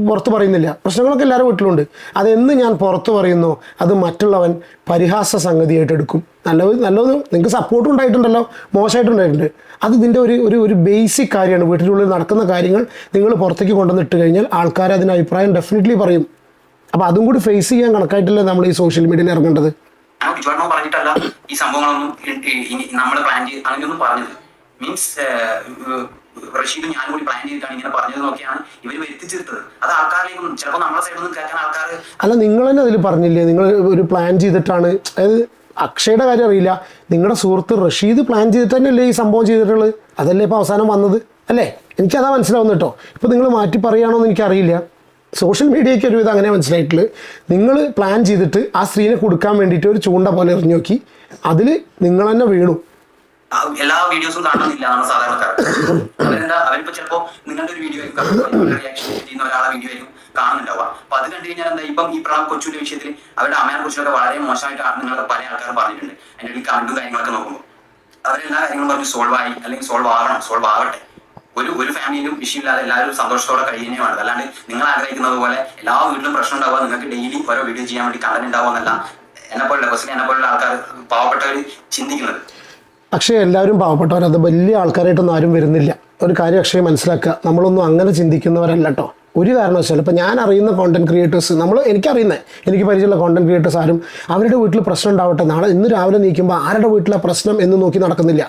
പുറത്ത് പറയുന്നില്ല. പ്രശ്നങ്ങളൊക്കെ എല്ലാവരും വീട്ടിലുണ്ട്. അതെന്ന് ഞാൻ പുറത്ത് പറയുന്നു അത് മറ്റുള്ളവൻ പരിഹാസ സംഗതിയായിട്ട് എടുക്കും. നല്ലത് നിങ്ങൾക്ക് സപ്പോർട്ട് ഉണ്ടായിട്ടുണ്ടല്ലോ, മോശമായിട്ടുണ്ടായിട്ടുണ്ട്. അത് ഇതിൻ്റെ ഒരു ബേസിക് കാര്യമാണ്. വീട്ടിനുള്ളിൽ നടക്കുന്ന കാര്യങ്ങൾ നിങ്ങൾ പുറത്തേക്ക് കൊണ്ടുവന്നിട്ട് കഴിഞ്ഞാൽ ആൾക്കാർ അതിന് അഭിപ്രായം ഡെഫിനറ്റ്ലി പറയും. അപ്പോൾ അതും കൂടി ഫേസ് ചെയ്യാൻ കണക്കായിട്ടല്ലേ നമ്മൾ ഈ സോഷ്യൽ മീഡിയയിൽ ഇറങ്ങേണ്ടത്. പറഞ്ഞിട്ടല്ല ഈ സംഭവങ്ങളൊന്നും നമ്മൾ പ്ലാൻ ചെയ്ത് അങ്ങനെയൊന്നും പറഞ്ഞത്. മീൻസ് റഷീദും ഞാനും കൂടി പ്ലാൻ ചെയ്തിട്ടാണ് ഇങ്ങനെ പറഞ്ഞത് നോക്കിയാണ് ഇവർ വരുത്തിച്ചെടുത്തത്. അത് ആൾക്കാരിലേക്കും ചിലപ്പോൾ നമ്മളെ സൈഡിൽ നിന്ന് കേൾക്കാൻ ആൾക്കാർ അല്ല, നിങ്ങൾ തന്നെ അതിൽ പറഞ്ഞില്ലേ, നിങ്ങൾ ഒരു പ്ലാൻ ചെയ്തിട്ടാണ്. അതായത് അക്ഷയുടെ കാര്യം അറിയില്ല, നിങ്ങളുടെ സുഹൃത്ത് റഷീദ് പ്ലാൻ ചെയ്തിട്ട് തന്നെയല്ലേ ഈ സംഭവം ചെയ്തിട്ടുള്ളത്. അതല്ലേ ഇപ്പോൾ അവസാനം വന്നത് അല്ലേ? എനിക്കതാ മനസ്സിലാവുന്നു കേട്ടോ. ഇപ്പോൾ നിങ്ങൾ മാറ്റി പറയുകയാണോ എന്ന് എനിക്കറിയില്ല. സോഷ്യൽ മീഡിയയ്ക്ക് ഒരുവിധം അങ്ങനെ മനസ്സിലായിട്ടുള്ളത്, നിങ്ങൾ പ്ലാൻ ചെയ്തിട്ട് ആ സ്ത്രീനെ കൊടുക്കാൻ വേണ്ടിയിട്ട് ഒരു ചൂണ്ട പോലെ എറിഞ്ഞു നോക്കി, അതിൽ നിങ്ങൾ തന്നെ വീണു. എല്ലാ വീഡിയോസും കാണുന്നില്ല നമ്മൾ സാധാരണക്കാർ. അവരിപ്പോ ചിലപ്പോ നിങ്ങളുടെ ഒരു വീഡിയോ റിയാക്ഷൻ ചെയ്യുന്ന ഒരാളെ വീഡിയോ ആയിരിക്കും കാണുന്നുണ്ടാവുക. അപ്പൊ അത് കണ്ടു കഴിഞ്ഞാൽ എന്താ, ഇപ്പം ഈ പ്രണവ് കൊച്ചുവിന്റെ വിഷയത്തിൽ അവരുടെ അമ്മയെ കുറിച്ചൊക്കെ വളരെ മോശമായിട്ട് നിങ്ങൾ പല ആൾക്കാർ പറഞ്ഞിട്ടുണ്ട്. അതിന്റെ ഒരു കമന്റും കാര്യങ്ങളൊക്കെ നോക്കുമ്പോൾ അവരെല്ലാ കാര്യങ്ങളും പറഞ്ഞ് സോൾവ് ആയി അല്ലെങ്കിൽ സോൾവ് ആവട്ടെ. ഒരു ഫാമിലിയിലും വിഷയമില്ലാതെ എല്ലാവരും സന്തോഷത്തോടെ കഴിയുന്നേ വേണ്ടത്. അല്ലാണ്ട് നിങ്ങൾ ആഗ്രഹിക്കുന്നത് പോലെ എല്ലാ വീട്ടിലും പ്രശ്നം ഉണ്ടാവുക, നിങ്ങൾക്ക് ഡെയിലി ഓരോ വീഡിയോ ചെയ്യാൻ വേണ്ടി കണ്ടന്റ് ഉണ്ടാവുക എന്നല്ല എന്നെപ്പോലുള്ള ആൾക്കാർ പാവപ്പെട്ടവർ ചിന്തിക്കുന്നത്. അക്ഷയ എല്ലാവരും പാവപ്പെട്ടവർ, അത് വലിയ ആൾക്കാരായിട്ടൊന്നും ആരും വരുന്നില്ല. ഒരു കാര്യം അക്ഷയ മനസ്സിലാക്കുക, നമ്മളൊന്നും അങ്ങനെ ചിന്തിക്കുന്നവരല്ല കേട്ടോ ഒരു കാരണവശാലും. ഇപ്പം ഞാൻ അറിയുന്ന കോണ്ടന്റ് ക്രിയേറ്റേഴ്സ്, എനിക്ക് പരിചയമുള്ള കോണ്ടന്റ് ക്രിയേറ്റേഴ്സ് ആരും അവരുടെ വീട്ടിൽ പ്രശ്നം ഉണ്ടാവട്ടെ, ഇന്ന് രാവിലെ നീക്കുമ്പോൾ ആരുടെ വീട്ടിലെ പ്രശ്നം എന്ന് നോക്കി നടക്കുന്നില്ല.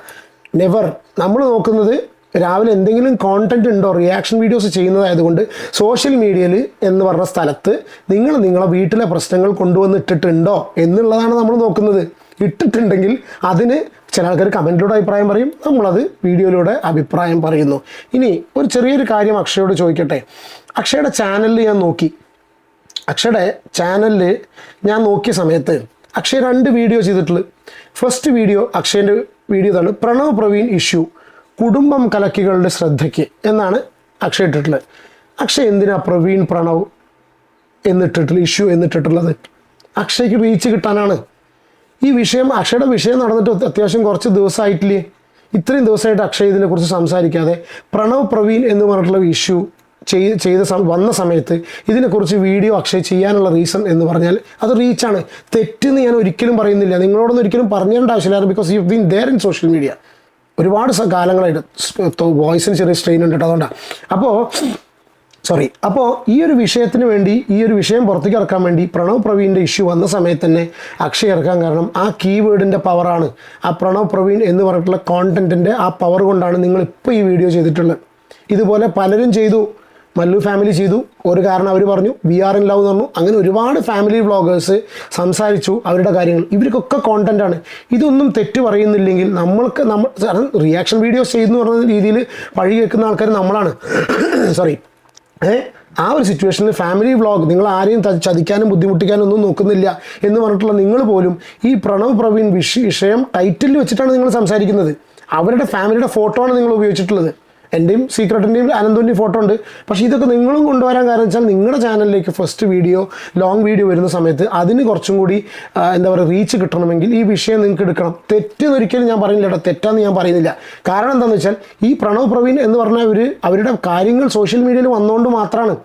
നെവർ. നമ്മൾ നോക്കുന്നത് രാവിലെ എന്തെങ്കിലും കോണ്ടന്റ് ഉണ്ടോ, റിയാക്ഷൻ വീഡിയോസ് ചെയ്യുന്നതായതുകൊണ്ട് സോഷ്യൽ മീഡിയയിൽ എന്ന് പറഞ്ഞ സ്ഥലത്ത് നിങ്ങളെ വീട്ടിലെ പ്രശ്നങ്ങൾ കൊണ്ടുവന്നിട്ടിട്ടുണ്ടോ എന്നുള്ളതാണ് നമ്മൾ നോക്കുന്നത്. ഇട്ടിട്ടുണ്ടെങ്കിൽ അതിന് ചില ആൾക്കാർ കമൻറ്റിലൂടെ അഭിപ്രായം പറയും, നമ്മളത് വീഡിയോയിലൂടെ അഭിപ്രായം പറയുന്നു. ഇനി ഒരു ചെറിയൊരു കാര്യം അക്ഷയോട് ചോദിക്കട്ടെ. അക്ഷയുടെ ചാനലിൽ ഞാൻ നോക്കി. അക്ഷയുടെ ചാനലിൽ ഞാൻ നോക്കിയ സമയത്ത് അക്ഷയ് 2 വീഡിയോ ചെയ്തിട്ടുള്ളൂ. ഫസ്റ്റ് വീഡിയോ അക്ഷയൻ്റെ വീഡിയോ ഇതാണ്, പ്രണവ് പ്രവീൺ ഇഷ്യൂ കുടുംബം കലക്കികളുടെ ശ്രദ്ധയ്ക്ക് എന്നാണ് അക്ഷയ് ഇട്ടിട്ടുള്ളത്. അക്ഷയ് എന്തിനാ പ്രവീൺ പ്രണവ് എന്നിട്ടിട്ടുള്ള ഇഷ്യൂ എന്നിട്ടിട്ടുള്ളത്? അക്ഷയ്ക്ക് റീച്ച് കിട്ടാനാണ്. ഈ വിഷയം അക്ഷയുടെ വിഷയം നടന്നിട്ട് അത്യാവശ്യം കുറച്ച് ദിവസമായിട്ടില്ലേ? ഇത്രയും ദിവസമായിട്ട് അക്ഷയ് ഇതിനെക്കുറിച്ച് സംസാരിക്കാതെ പ്രണവ് പ്രവീൺ എന്ന് പറഞ്ഞിട്ടുള്ള ഇഷ്യൂ വന്ന സമയത്ത് ഇതിനെക്കുറിച്ച് വീഡിയോ അക്ഷയ് ചെയ്യാനുള്ള റീസൺ എന്ന് പറഞ്ഞാൽ അത് റീച്ചാണ്. തെറ്റെന്ന് ഞാൻ ഒരിക്കലും പറയുന്നില്ല, നിങ്ങളോടൊന്നും ഒരിക്കലും പറഞ്ഞേണ്ട ആവശ്യമില്ല. Because you been there in social media ഒരുപാട് കാലങ്ങളായിട്ട്. വോയിസിന് ചെറിയ സ്ട്രെയിൻ ഉണ്ട് കേട്ടോ, അതുകൊണ്ടാണ്. അപ്പോൾ ഈ ഒരു വിഷയത്തിന് വേണ്ടി, ഈ ഒരു വിഷയം പുറത്തേക്ക് ഇറക്കാൻ വേണ്ടി പ്രണവ് പ്രവീണിൻ്റെ ഇഷ്യൂ വന്ന സമയത്ത് തന്നെ അക്ഷയ് ഇറക്കാൻ കാരണം ആ കീവേഡിൻ്റെ പവറാണ്. ആ പ്രണവ് പ്രവീൺ എന്ന് പറഞ്ഞിട്ടുള്ള കോണ്ടൻറ്റിൻ്റെ ആ പവർ കൊണ്ടാണ് നിങ്ങളിപ്പോൾ ഈ വീഡിയോ ചെയ്തിട്ടുള്ളത്. ഇതുപോലെ പലരും ചെയ്തു, മല്ലു ഫാമിലി ചെയ്തു, ഒരു കാരണം അവർ പറഞ്ഞു വി ആർ ഇൻ ലവ് എന്ന് പറഞ്ഞു. അങ്ങനെ ഒരുപാട് ഫാമിലി വ്ളോഗേഴ്സ് സംസാരിച്ചു അവരുടെ കാര്യങ്ങൾ. ഇവർക്കൊക്കെ കോണ്ടൻ്റാണ്. ഇതൊന്നും തെറ്റ് പറയുന്നില്ലെങ്കിൽ നമ്മൾ റിയാക്ഷൻ വീഡിയോസ് ചെയ്യുന്നു പറഞ്ഞ രീതിയിൽ പഴി കേൾക്കുന്ന ആൾക്കാർ നമ്മളാണ്. സോറി. ആ ഒരു സിറ്റുവേഷനിൽ ഫാമിലി വ്ളോഗ് നിങ്ങൾ ആരെയും ചതിക്കാനും ബുദ്ധിമുട്ടിക്കാനും ഒന്നും നോക്കുന്നില്ല എന്ന് പറഞ്ഞിട്ടുള്ള നിങ്ങൾ പോലും ഈ പ്രണവ് പ്രവീൺ വിഷയം ടൈറ്റിൽ വെച്ചിട്ടാണ് നിങ്ങൾ സംസാരിക്കുന്നത്. അവരുടെ ഫാമിലിയുടെ ഫോട്ടോ ആണ് നിങ്ങൾ ഉപയോഗിച്ചിട്ടുള്ളത്. എൻ്റെയും സീക്രട്ടിൻ്റെയും അനന്തുവിൻ്റെയും ഫോട്ടോ ഉണ്ട്. പക്ഷേ ഇതൊക്കെ നിങ്ങളും കൊണ്ടുവരാൻ കാരണം വെച്ചാൽ നിങ്ങളുടെ ചാനലിലേക്ക് ഫസ്റ്റ് വീഡിയോ, ലോങ് വീഡിയോ വരുന്ന സമയത്ത് അതിന് കുറച്ചും കൂടി എന്താ പറയുക റീച്ച് കിട്ടണമെങ്കിൽ ഈ വിഷയം നിങ്ങൾക്ക് എടുക്കണം. തെറ്റെന്നൊരിക്കലും ഞാൻ പറയുന്നില്ല കേട്ടോ, തെറ്റാന്ന് ഞാൻ പറയുന്നില്ല. കാരണം എന്താണെന്ന് വെച്ചാൽ ഈ പ്രണവ് പ്രവീൺ എന്ന് പറഞ്ഞാൽ അവരുടെ കാര്യങ്ങൾ സോഷ്യൽ മീഡിയയിൽ വന്നുകൊണ്ട് മാത്രമാണ്.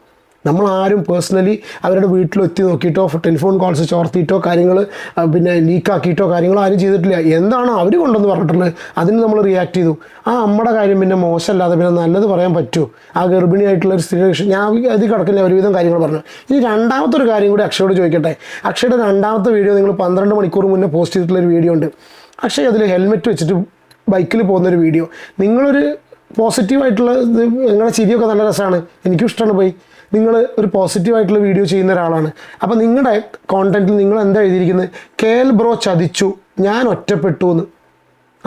നമ്മളാരും പേഴ്സണലി അവരുടെ വീട്ടിലെത്തി നോക്കിയിട്ടോ ടെലിഫോൺ കോൾസ് ചോർത്തിയിട്ടോ കാര്യങ്ങൾ പിന്നെ ലീക്കാക്കിയിട്ടോ കാര്യങ്ങളോ ആരും ചെയ്തിട്ടില്ല. എന്താണ് അവർ കൊണ്ടെന്ന് പറഞ്ഞിട്ടുള്ളത് അതിന് നമ്മൾ റിയാക്ട് ചെയ്തു. ആ അമ്മയുടെ കാര്യം പിന്നെ മോശമല്ലാതെ പിന്നെ നല്ലത് പറയാൻ പറ്റുമോ? ആ ഗർഭിണിയായിട്ടുള്ള ഒരു സ്ത്രീ ഞാൻ അത് കിടക്കില്ല ഒരുവിധം കാര്യങ്ങൾ പറഞ്ഞു. ഇനി രണ്ടാമത്തെ ഒരു കാര്യം കൂടി അക്ഷയോട് ചോദിക്കട്ടെ. അക്ഷയുടെ രണ്ടാമത്തെ വീഡിയോ നിങ്ങൾ 12 മണിക്കൂർ മുന്നേ പോസ്റ്റ് ചെയ്തിട്ടുള്ളൊരു വീഡിയോ ഉണ്ട്. അക്ഷയ് അതിൽ ഹെൽമെറ്റ് വെച്ചിട്ട് ബൈക്കിൽ പോകുന്നൊരു വീഡിയോ. നിങ്ങളൊരു പോസിറ്റീവായിട്ടുള്ള നിങ്ങളുടെ ചിരിയൊക്കെ നല്ല രസമാണ്, എനിക്കും ഇഷ്ടമാണ് പോയി. നിങ്ങൾ ഒരു പോസിറ്റീവായിട്ടുള്ള വീഡിയോ ചെയ്യുന്ന ഒരാളാണ്. അപ്പോൾ നിങ്ങളുടെ കോണ്ടൻറ്റിൽ നിങ്ങൾ എന്താ എഴുതിയിരിക്കുന്നത്? KL ബ്രോ ചതിച്ചു, ഞാൻ ഒറ്റപ്പെട്ടു എന്ന്.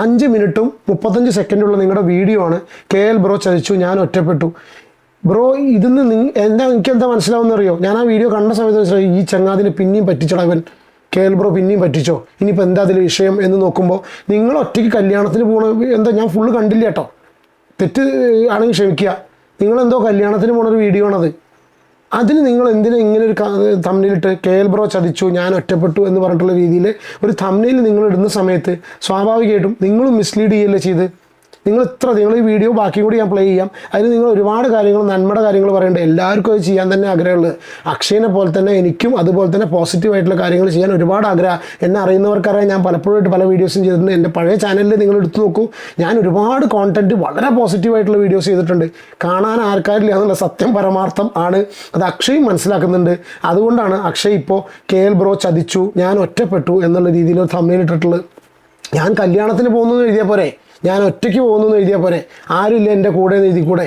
5 മിനിറ്റും 35 സെക്കൻഡുള്ള നിങ്ങളുടെ വീഡിയോ ആണ് KL ബ്രോ ചതിച്ചു, ഞാൻ ഒറ്റപ്പെട്ടു. ബ്രോ ഇതിന്ന് എനിക്കെന്താ മനസ്സിലാവുന്നറിയോ? ഞാൻ ആ വീഡിയോ കണ്ട സമയത്ത് മനസ്സിലായി ഈ ചങ്ങാതിന് പിന്നെയും പറ്റിച്ചടവൻ, KL ബ്രോ പിന്നെയും പറ്റിച്ചോ, ഇനിയിപ്പോൾ എന്താ അതിൽ വിഷയം എന്ന് നോക്കുമ്പോൾ നിങ്ങൾ ഒറ്റയ്ക്ക് കല്യാണത്തിന് പോകണ എന്താ ഞാൻ ഫുള്ള് കണ്ടില്ല കേട്ടോ, തെറ്റ് ആണെങ്കിൽ ക്ഷമിക്കുക. നിങ്ങളെന്തോ കല്യാണത്തിന് പോണൊരു വീഡിയോ ആണത്. അതിന് നിങ്ങൾ എന്തിനാ ഇങ്ങനെ ഒരു തംബ്നെയിലിട്ട് KL ബ്രോ ചതിച്ചു, ഞാൻ ഒറ്റപ്പെട്ടു എന്ന് പറഞ്ഞിട്ടുള്ള രീതിയിൽ ഒരു തംബ്നെയിൽ നിങ്ങൾ ഇടുന്ന സമയത്ത് സ്വാഭാവികമായിട്ടും നിങ്ങളും മിസ്ലീഡ് ചെയ്യല്ലേ ചെയ്ത്. നിങ്ങൾ ഈ വീഡിയോ ബാക്കി കൂടി ഞാൻ പ്ലേ ചെയ്യാം. അതിന് നിങ്ങൾ ഒരുപാട് കാര്യങ്ങൾ നന്മയുടെ കാര്യങ്ങൾ പറയേണ്ടത് എല്ലാവർക്കും അത് ചെയ്യാൻ തന്നെ ആഗ്രഹമുള്ളത്. അക്ഷയനെ പോലെ തന്നെ എനിക്കും അതുപോലെ തന്നെ പോസിറ്റീവായിട്ടുള്ള കാര്യങ്ങൾ ചെയ്യാൻ ഒരുപാട് ആഗ്രഹം. എന്നെ അറിയുന്നവർക്കറിയാം, ഞാൻ പലപ്പോഴായിട്ട് പല വീഡിയോസും ചെയ്തിട്ടുണ്ട്. എൻ്റെ പഴയ ചാനലിൽ നിങ്ങൾ എടുത്തു നോക്കൂ, ഞാൻ ഒരുപാട് കോണ്ടൻറ്റ് വളരെ പോസിറ്റീവായിട്ടുള്ള വീഡിയോസ് ചെയ്തിട്ടുണ്ട്. കാണാൻ ആൾക്കാരില്ല എന്നുള്ള സത്യം പരമാർത്ഥം ആണ്. അത് അക്ഷയും മനസ്സിലാക്കുന്നുണ്ട്. അതുകൊണ്ടാണ് അക്ഷയ് ഇപ്പോൾ KL ബ്രോ ചതിച്ചു, ഞാൻ ഒറ്റപ്പെട്ടു എന്നുള്ള രീതിയിൽ ഒരു തംബ്നെയിൽ ഇട്ടിട്ടുള്ളത്. ഞാൻ കല്യാണത്തിന് പോകുന്നു എന്ന് എഴുതിയാൽ പോരെ, ഞാൻ ഒറ്റയ്ക്ക് പോകുന്നു എന്ന് എഴുതിയാൽ പോരെ, ആരുമില്ല എൻ്റെ കൂടെ എന്ന് എഴുതി കൂടെ.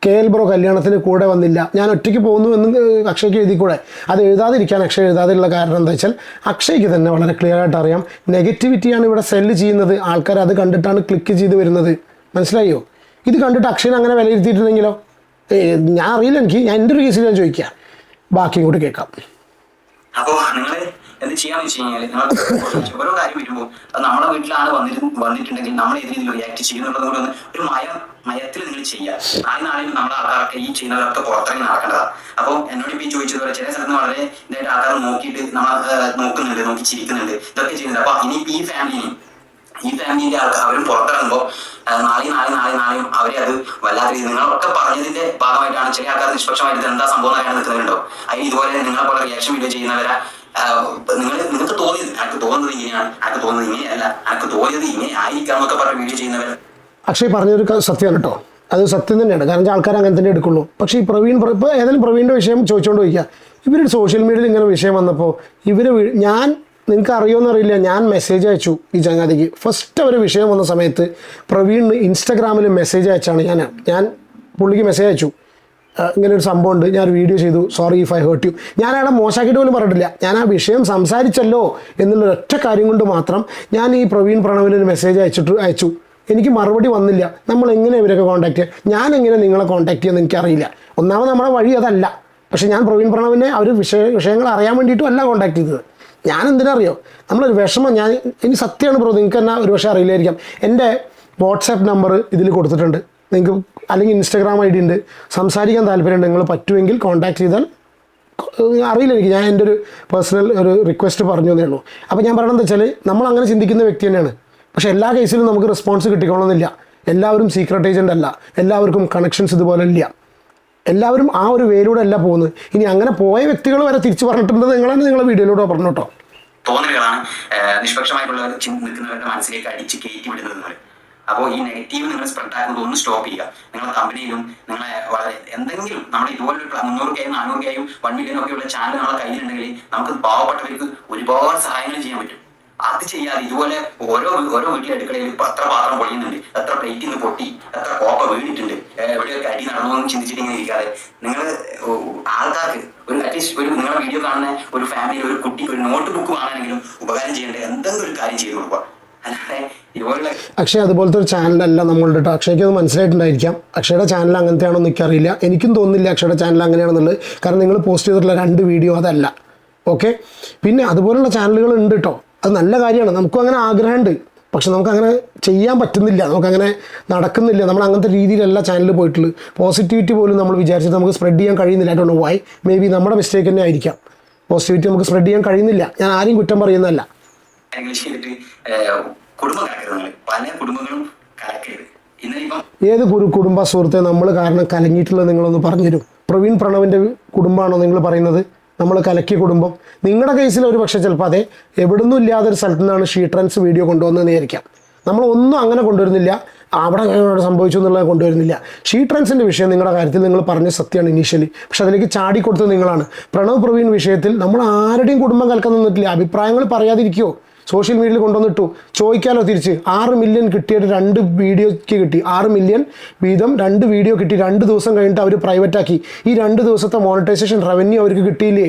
KL ബ്രോ കല്യാണത്തിന് കൂടെ വന്നില്ല, ഞാൻ ഒറ്റയ്ക്ക് പോകുന്നു എന്ന് അക്ഷയ്ക്ക് എഴുതി കൂടെ. അത് എഴുതാതിരിക്കാൻ അക്ഷയ് എഴുതാതിലുള്ള കാരണം എന്താ വെച്ചാൽ അക്ഷയ്ക്ക് തന്നെ വളരെ ക്ലിയർ ആയിട്ട് അറിയാം നെഗറ്റിവിറ്റിയാണ് ഇവിടെ സെല്ല് ചെയ്യുന്നത്. ആൾക്കാർ അത് കണ്ടിട്ടാണ് ക്ലിക്ക് ചെയ്ത് വരുന്നത്. മനസ്സിലായോ? ഇത് കണ്ടിട്ട് അക്ഷയനെ അങ്ങനെ വിലയിരുത്തിയിട്ടുണ്ടെങ്കിലോ? ഞാൻ അറിയില്ല, ഞാൻ എൻ്റെ ഒരു കേസിൽ ഞാൻ ചോദിക്കാം. ബാക്കിയും കൂടി കേൾക്കാം. അപ്പോൾ നിങ്ങൾ എന്ത് ചെയ്യാന്ന് വെച്ച് കഴിഞ്ഞാൽ നിങ്ങൾ ഓരോ കാര്യം വരുമ്പോൾ അത് നമ്മുടെ വീട്ടിലാണ് വന്നിട്ടുണ്ടെങ്കിൽ നമ്മൾ ഏത് രീതിയിൽ റിയാക്ട് ചെയ്യുന്നുള്ളത് കൂടെ ഒന്ന് ഒരു മയത്തിൽ നിങ്ങൾ ചെയ്യുക. നാളെയും നമ്മുടെ ആൾക്കാരൊക്കെ ഈ ചെയ്യുന്നവരൊക്കെ പുറത്തിറങ്ങി നടക്കേണ്ടതാണ്. അപ്പോൾ എന്നോട് ഇപ്പോൾ ഈ ചോദിച്ചതുപോലെ ചില സ്ഥലത്ത് വളരെ ഇതായിട്ട് ആൾക്കാർ നോക്കിയിട്ട് നോക്കുന്നുണ്ട്, നോക്കി ചിരിക്കുന്നുണ്ട്, ഇതൊക്കെ ചെയ്യുന്നുണ്ട്. അപ്പോൾ ഇനിയിപ്പോൾ ഈ ഫാമിലിന്റെ ആൾക്കാർ അവരും പുറത്തിറങ്ങുമ്പോൾ നാളെയും അവരെ അത് വല്ലാത്ത രീതി നിങ്ങളൊക്കെ പറഞ്ഞതിന്റെ ഭാഗമായിട്ടാണ് ചില ആൾക്കാർ നിഷ്പക്ഷമായിട്ട് എന്താ സംഭവം അറിയാൻ നിൽക്കുന്നുണ്ടോ. അതിന് ഇതുപോലെ നിങ്ങളെ പോലെ റിയാക്ഷൻ വീഡിയോ ചെയ്യുന്നവരെ നിങ്ങൾക്ക് തോന്നിയത് എനിക്ക് തോന്നുന്നത് ഇങ്ങനെയാണ്, എനിക്ക് തോന്നുന്നത് ഇങ്ങനെയല്ല, എനിക്ക് തോന്നിയത് ഇങ്ങനെ ആയിരിക്കാം എന്നൊക്കെ പറഞ്ഞ് വീഡിയോ ചെയ്യുന്നവർ. അക്ഷയ് പറഞ്ഞൊരു സത്യമാണ് കേട്ടോ, അത് സത്യം തന്നെയാണ്. കാരണം ആൾക്കാർ അങ്ങനെ തന്നെ എടുക്കുള്ളൂ. പക്ഷേ ഈ ഇപ്പോൾ ഏതായാലും പ്രവീണിൻ്റെ വിഷയം ചോദിച്ചുകൊണ്ട് ചോദിക്കുക. ഇവർ സോഷ്യൽ മീഡിയയിൽ ഇങ്ങനെ വിഷയം വന്നപ്പോൾ നിങ്ങൾക്ക് അറിയുമെന്ന് അറിയില്ല, ഞാൻ മെസ്സേജ് അയച്ചു ഈ ചങ്ങാതിക്ക്. ഫസ്റ്റ് അവർ വിഷയം വന്ന സമയത്ത് പ്രവീണിന് ഇൻസ്റ്റാഗ്രാമിൽ മെസ്സേജ് അയച്ചാണ് ഞാൻ പുള്ളിക്ക് മെസ്സേജ് അയച്ചു, ഇങ്ങനെ ഒരു സംഭവം ഉണ്ട്, ഞാൻ വീഡിയോ ചെയ്തു, sorry if I hurt you. ഞാൻ അയാളെ മോശമാക്കിയിട്ട് പോലും പറഞ്ഞിട്ടില്ല, ഞാൻ ആ വിഷയം സംസാരിച്ചല്ലോ എന്നുള്ള ഒറ്റ കാര്യം കൊണ്ട് മാത്രം ഞാൻ ഈ പ്രവീൺ പ്രണവിന് ഒരു മെസ്സേജ് അയച്ചു. എനിക്ക് മറുപടി വന്നില്ല. നമ്മൾ എങ്ങനെ ഇവരൊക്കെ കോൺടാക്ട് ചെയ്യുക? ഞാൻ എങ്ങനെ നിങ്ങളെ കോൺടാക്ട് ചെയ്യുമെന്ന് എനിക്കറിയില്ല. ഒന്നാമത് നമ്മുടെ വഴി അതല്ല. പക്ഷേ ഞാൻ പ്രവീൺ പ്രണവിനെ അവർ വിഷയങ്ങൾ അറിയാൻ വേണ്ടിയിട്ടും അല്ല കോൺടാക്ട് ചെയ്തത്. ഞാൻ എന്തിനറിയോ, നമ്മളൊരു വിഷമം, ഞാൻ ഇനി സത്യമാണ് ബ്രോ, നിങ്ങൾക്ക് തന്നെ ഒരു പക്ഷേ അറിയില്ലായിരിക്കാം, എൻ്റെ വാട്സാപ്പ് നമ്പർ ഇതിൽ കൊടുത്തിട്ടുണ്ട്. നിങ്ങൾക്ക് അല്ലെങ്കിൽ ഇൻസ്റ്റാഗ്രാം ID ഉണ്ട്. സംസാരിക്കാൻ താല്പര്യമുണ്ട്, നിങ്ങൾ പറ്റുമെങ്കിൽ കോൺടാക്ട് ചെയ്താൽ. അറിയില്ല എനിക്ക്, ഞാൻ എൻ്റെ ഒരു പേഴ്സണൽ ഒരു റിക്വസ്റ്റ് പറഞ്ഞു എന്നേ ഉള്ളൂ. അപ്പോൾ ഞാൻ പറയണത് വെച്ചാൽ നമ്മൾ അങ്ങനെ ചിന്തിക്കുന്ന വ്യക്തി തന്നെയാണ്. പക്ഷേ എല്ലാ കേസിലും നമുക്ക് റെസ്പോൺസ് കിട്ടിക്കോണമെന്നില്ല. എല്ലാവരും സീക്രട്ട് ഏജൻ്റ് അല്ല, എല്ലാവർക്കും കണക്ഷൻസ് ഇതുപോലെ ഇല്ല. എല്ലാവരും ആ ഒരു വേയിലൂടെ അല്ല പോകുന്നത്. ഇനി അങ്ങനെ പോയ വ്യക്തികൾ വരെ തിരിച്ചു പറഞ്ഞിട്ടുണ്ട്. നിങ്ങളെ വീഡിയോയിലൂടെ പറഞ്ഞു കേട്ടോ. തോന്നലുകളാണ് നിഷ്പക്ഷമായിട്ടുള്ളവർ നിൽക്കുന്നവരുടെ മനസ്സിലേക്ക് അടിച്ച് കയറ്റി വിടുന്നത്. അപ്പോൾ ഈ നെഗറ്റീവ് നിങ്ങൾ സ്പ്രെഡ് ആക്കുന്നത് ഒന്ന് സ്റ്റോപ്പ് ചെയ്യുക. നിങ്ങളുടെ കമ്പനിയിലും നിങ്ങളെ വളരെ എന്തെങ്കിലും നമ്മുടെ ഇതുപോലെ 300K 400K 1 million ഒക്കെ ഉള്ള ചാനൽ നമ്മുടെ കയ്യിലുണ്ടെങ്കിൽ നമുക്ക് പാവപ്പെട്ടവർക്ക് ഒരുപാട് സഹായങ്ങൾ ചെയ്യാൻ പറ്റും. അത് ചെയ്യാതെ ഇതുപോലെ ഓരോ വീട്ടിലെ അടുക്കളയിൽ എത്ര പാത്രം പൊളിയുന്നുണ്ട്, എത്ര പ്ലേറ്റിൽ നിന്ന് പൊട്ടി, എത്ര കോപ്പ വീണിട്ടുണ്ട്, എവിടെയൊക്കെ അടി നടന്നു എന്ന് ചിന്തിച്ചിട്ട് ഇങ്ങനെ ഇരിക്കാതെ നിങ്ങൾ ആൾക്കാർക്ക് ഒരു അറ്റ്ലീസ്റ്റ് ഒരു നിങ്ങളുടെ വീഡിയോ കാണുന്ന ഒരു ഫാമിലി, ഒരു കുട്ടി ഒരു നോട്ട് ബുക്ക് വാങ്ങാനെങ്കിലും ഉപകാരം ചെയ്യേണ്ട എന്തെങ്കിലും ഒരു കാര്യം ചെയ്തു കൊടുക്കുക. അക്ഷയ് അതുപോലത്തെ ഒരു ചാനലല്ല നമ്മളുടെ കേട്ടോ. അക്ഷയ്ക്ക് അത് മനസ്സിലായിട്ടുണ്ടായിരിക്കാം. അക്ഷയുടെ ചാനൽ അങ്ങനത്തെ ആണോ എന്ന് എനിക്കറിയില്ല. എനിക്കും തോന്നുന്നില്ല അക്ഷയുടെ ചാനൽ അങ്ങനെയാണെന്നുള്ളത്. കാരണം നിങ്ങൾ പോസ്റ്റ് ചെയ്തിട്ടുള്ള 2 വീഡിയോ അതല്ല. ഓക്കെ, പിന്നെ അതുപോലുള്ള ചാനലുകൾ ഉണ്ട് കേട്ടോ. അത് നല്ല കാര്യമാണ്. നമുക്കും അങ്ങനെ ആഗ്രഹമുണ്ട്. പക്ഷെ നമുക്കങ്ങനെ ചെയ്യാൻ പറ്റുന്നില്ല, നമുക്കങ്ങനെ നടക്കുന്നില്ല. നമ്മൾ അങ്ങനത്തെ രീതിയിലല്ല ചാനൽ പോയിട്ടുള്ളത്. പോസിറ്റിവിറ്റി പോലും നമ്മൾ വിചാരിച്ചത് നമുക്ക് സ്പ്രെഡ് ചെയ്യാൻ കഴിയുന്നില്ല. I don't know why. Maybe നമ്മുടെ മിസ്റ്റേക്ക് തന്നെ ആയിരിക്കാം. പോസിറ്റിവിറ്റി നമുക്ക് സ്പ്രെഡ് ചെയ്യാൻ കഴിയുന്നില്ല. ഞാൻ ആരെയും കുറ്റം പറയുന്നതല്ല. പല കുടുംബങ്ങളും ഏത് കുടുംബ സുഹൃത്തെ നമ്മൾ കാരണം കലങ്ങിയിട്ടുള്ളത് നിങ്ങളൊന്ന് പറഞ്ഞുതരും. പ്രവീൺ പ്രണവിൻ്റെ കുടുംബമാണോ നിങ്ങൾ പറയുന്നത്? നമ്മൾ കലക്കിയ കുടുംബം. നിങ്ങളുടെ കേസിൽ ഒരു പക്ഷേ ചിലപ്പോൾ അതെ, എവിടുന്നും ഇല്ലാത്തൊരു സ്ഥലത്തു നിന്നാണ് ഷീട്രൻസ് വീഡിയോ കൊണ്ടുവന്നതെന്ന് വിചാരിക്കാം. നമ്മളൊന്നും അങ്ങനെ കൊണ്ടുവരുന്നില്ല, അവിടെ സംഭവിച്ചു എന്നുള്ളത് കൊണ്ടുവരുന്നില്ല. ഷീട്രൻസിൻ്റെ വിഷയം നിങ്ങളുടെ കാര്യത്തിൽ നിങ്ങൾ പറഞ്ഞ സത്യമാണ് ഇനീഷ്യലി. പക്ഷെ അതിലേക്ക് ചാടിക്കൊടുത്തത് നിങ്ങളാണ്. പ്രണവ് പ്രവീൺ വിഷയത്തിൽ നമ്മൾ ആരുടെയും കുടുംബം കലക്കാൻ നിന്നിട്ടില്ല. അഭിപ്രായങ്ങൾ പറയാതിരിക്കുമോ? സോഷ്യൽ മീഡിയയിൽ കൊണ്ടുവന്നിട്ടു. ചോദിക്കാലോ തിരിച്ച്. 6 മില്യൺ കിട്ടിയിട്ട് 2 വീഡിയോയ്ക്ക് കിട്ടി. 6 മില്യൺ വീതം 2 വീഡിയോ കിട്ടി. 2 ദിവസം കഴിഞ്ഞിട്ട് അവർ പ്രൈവറ്റാക്കി. ഈ 2 ദിവസത്തെ മോണിറ്റൈസേഷൻ റവന്യൂ അവർക്ക് കിട്ടിയില്ലേ?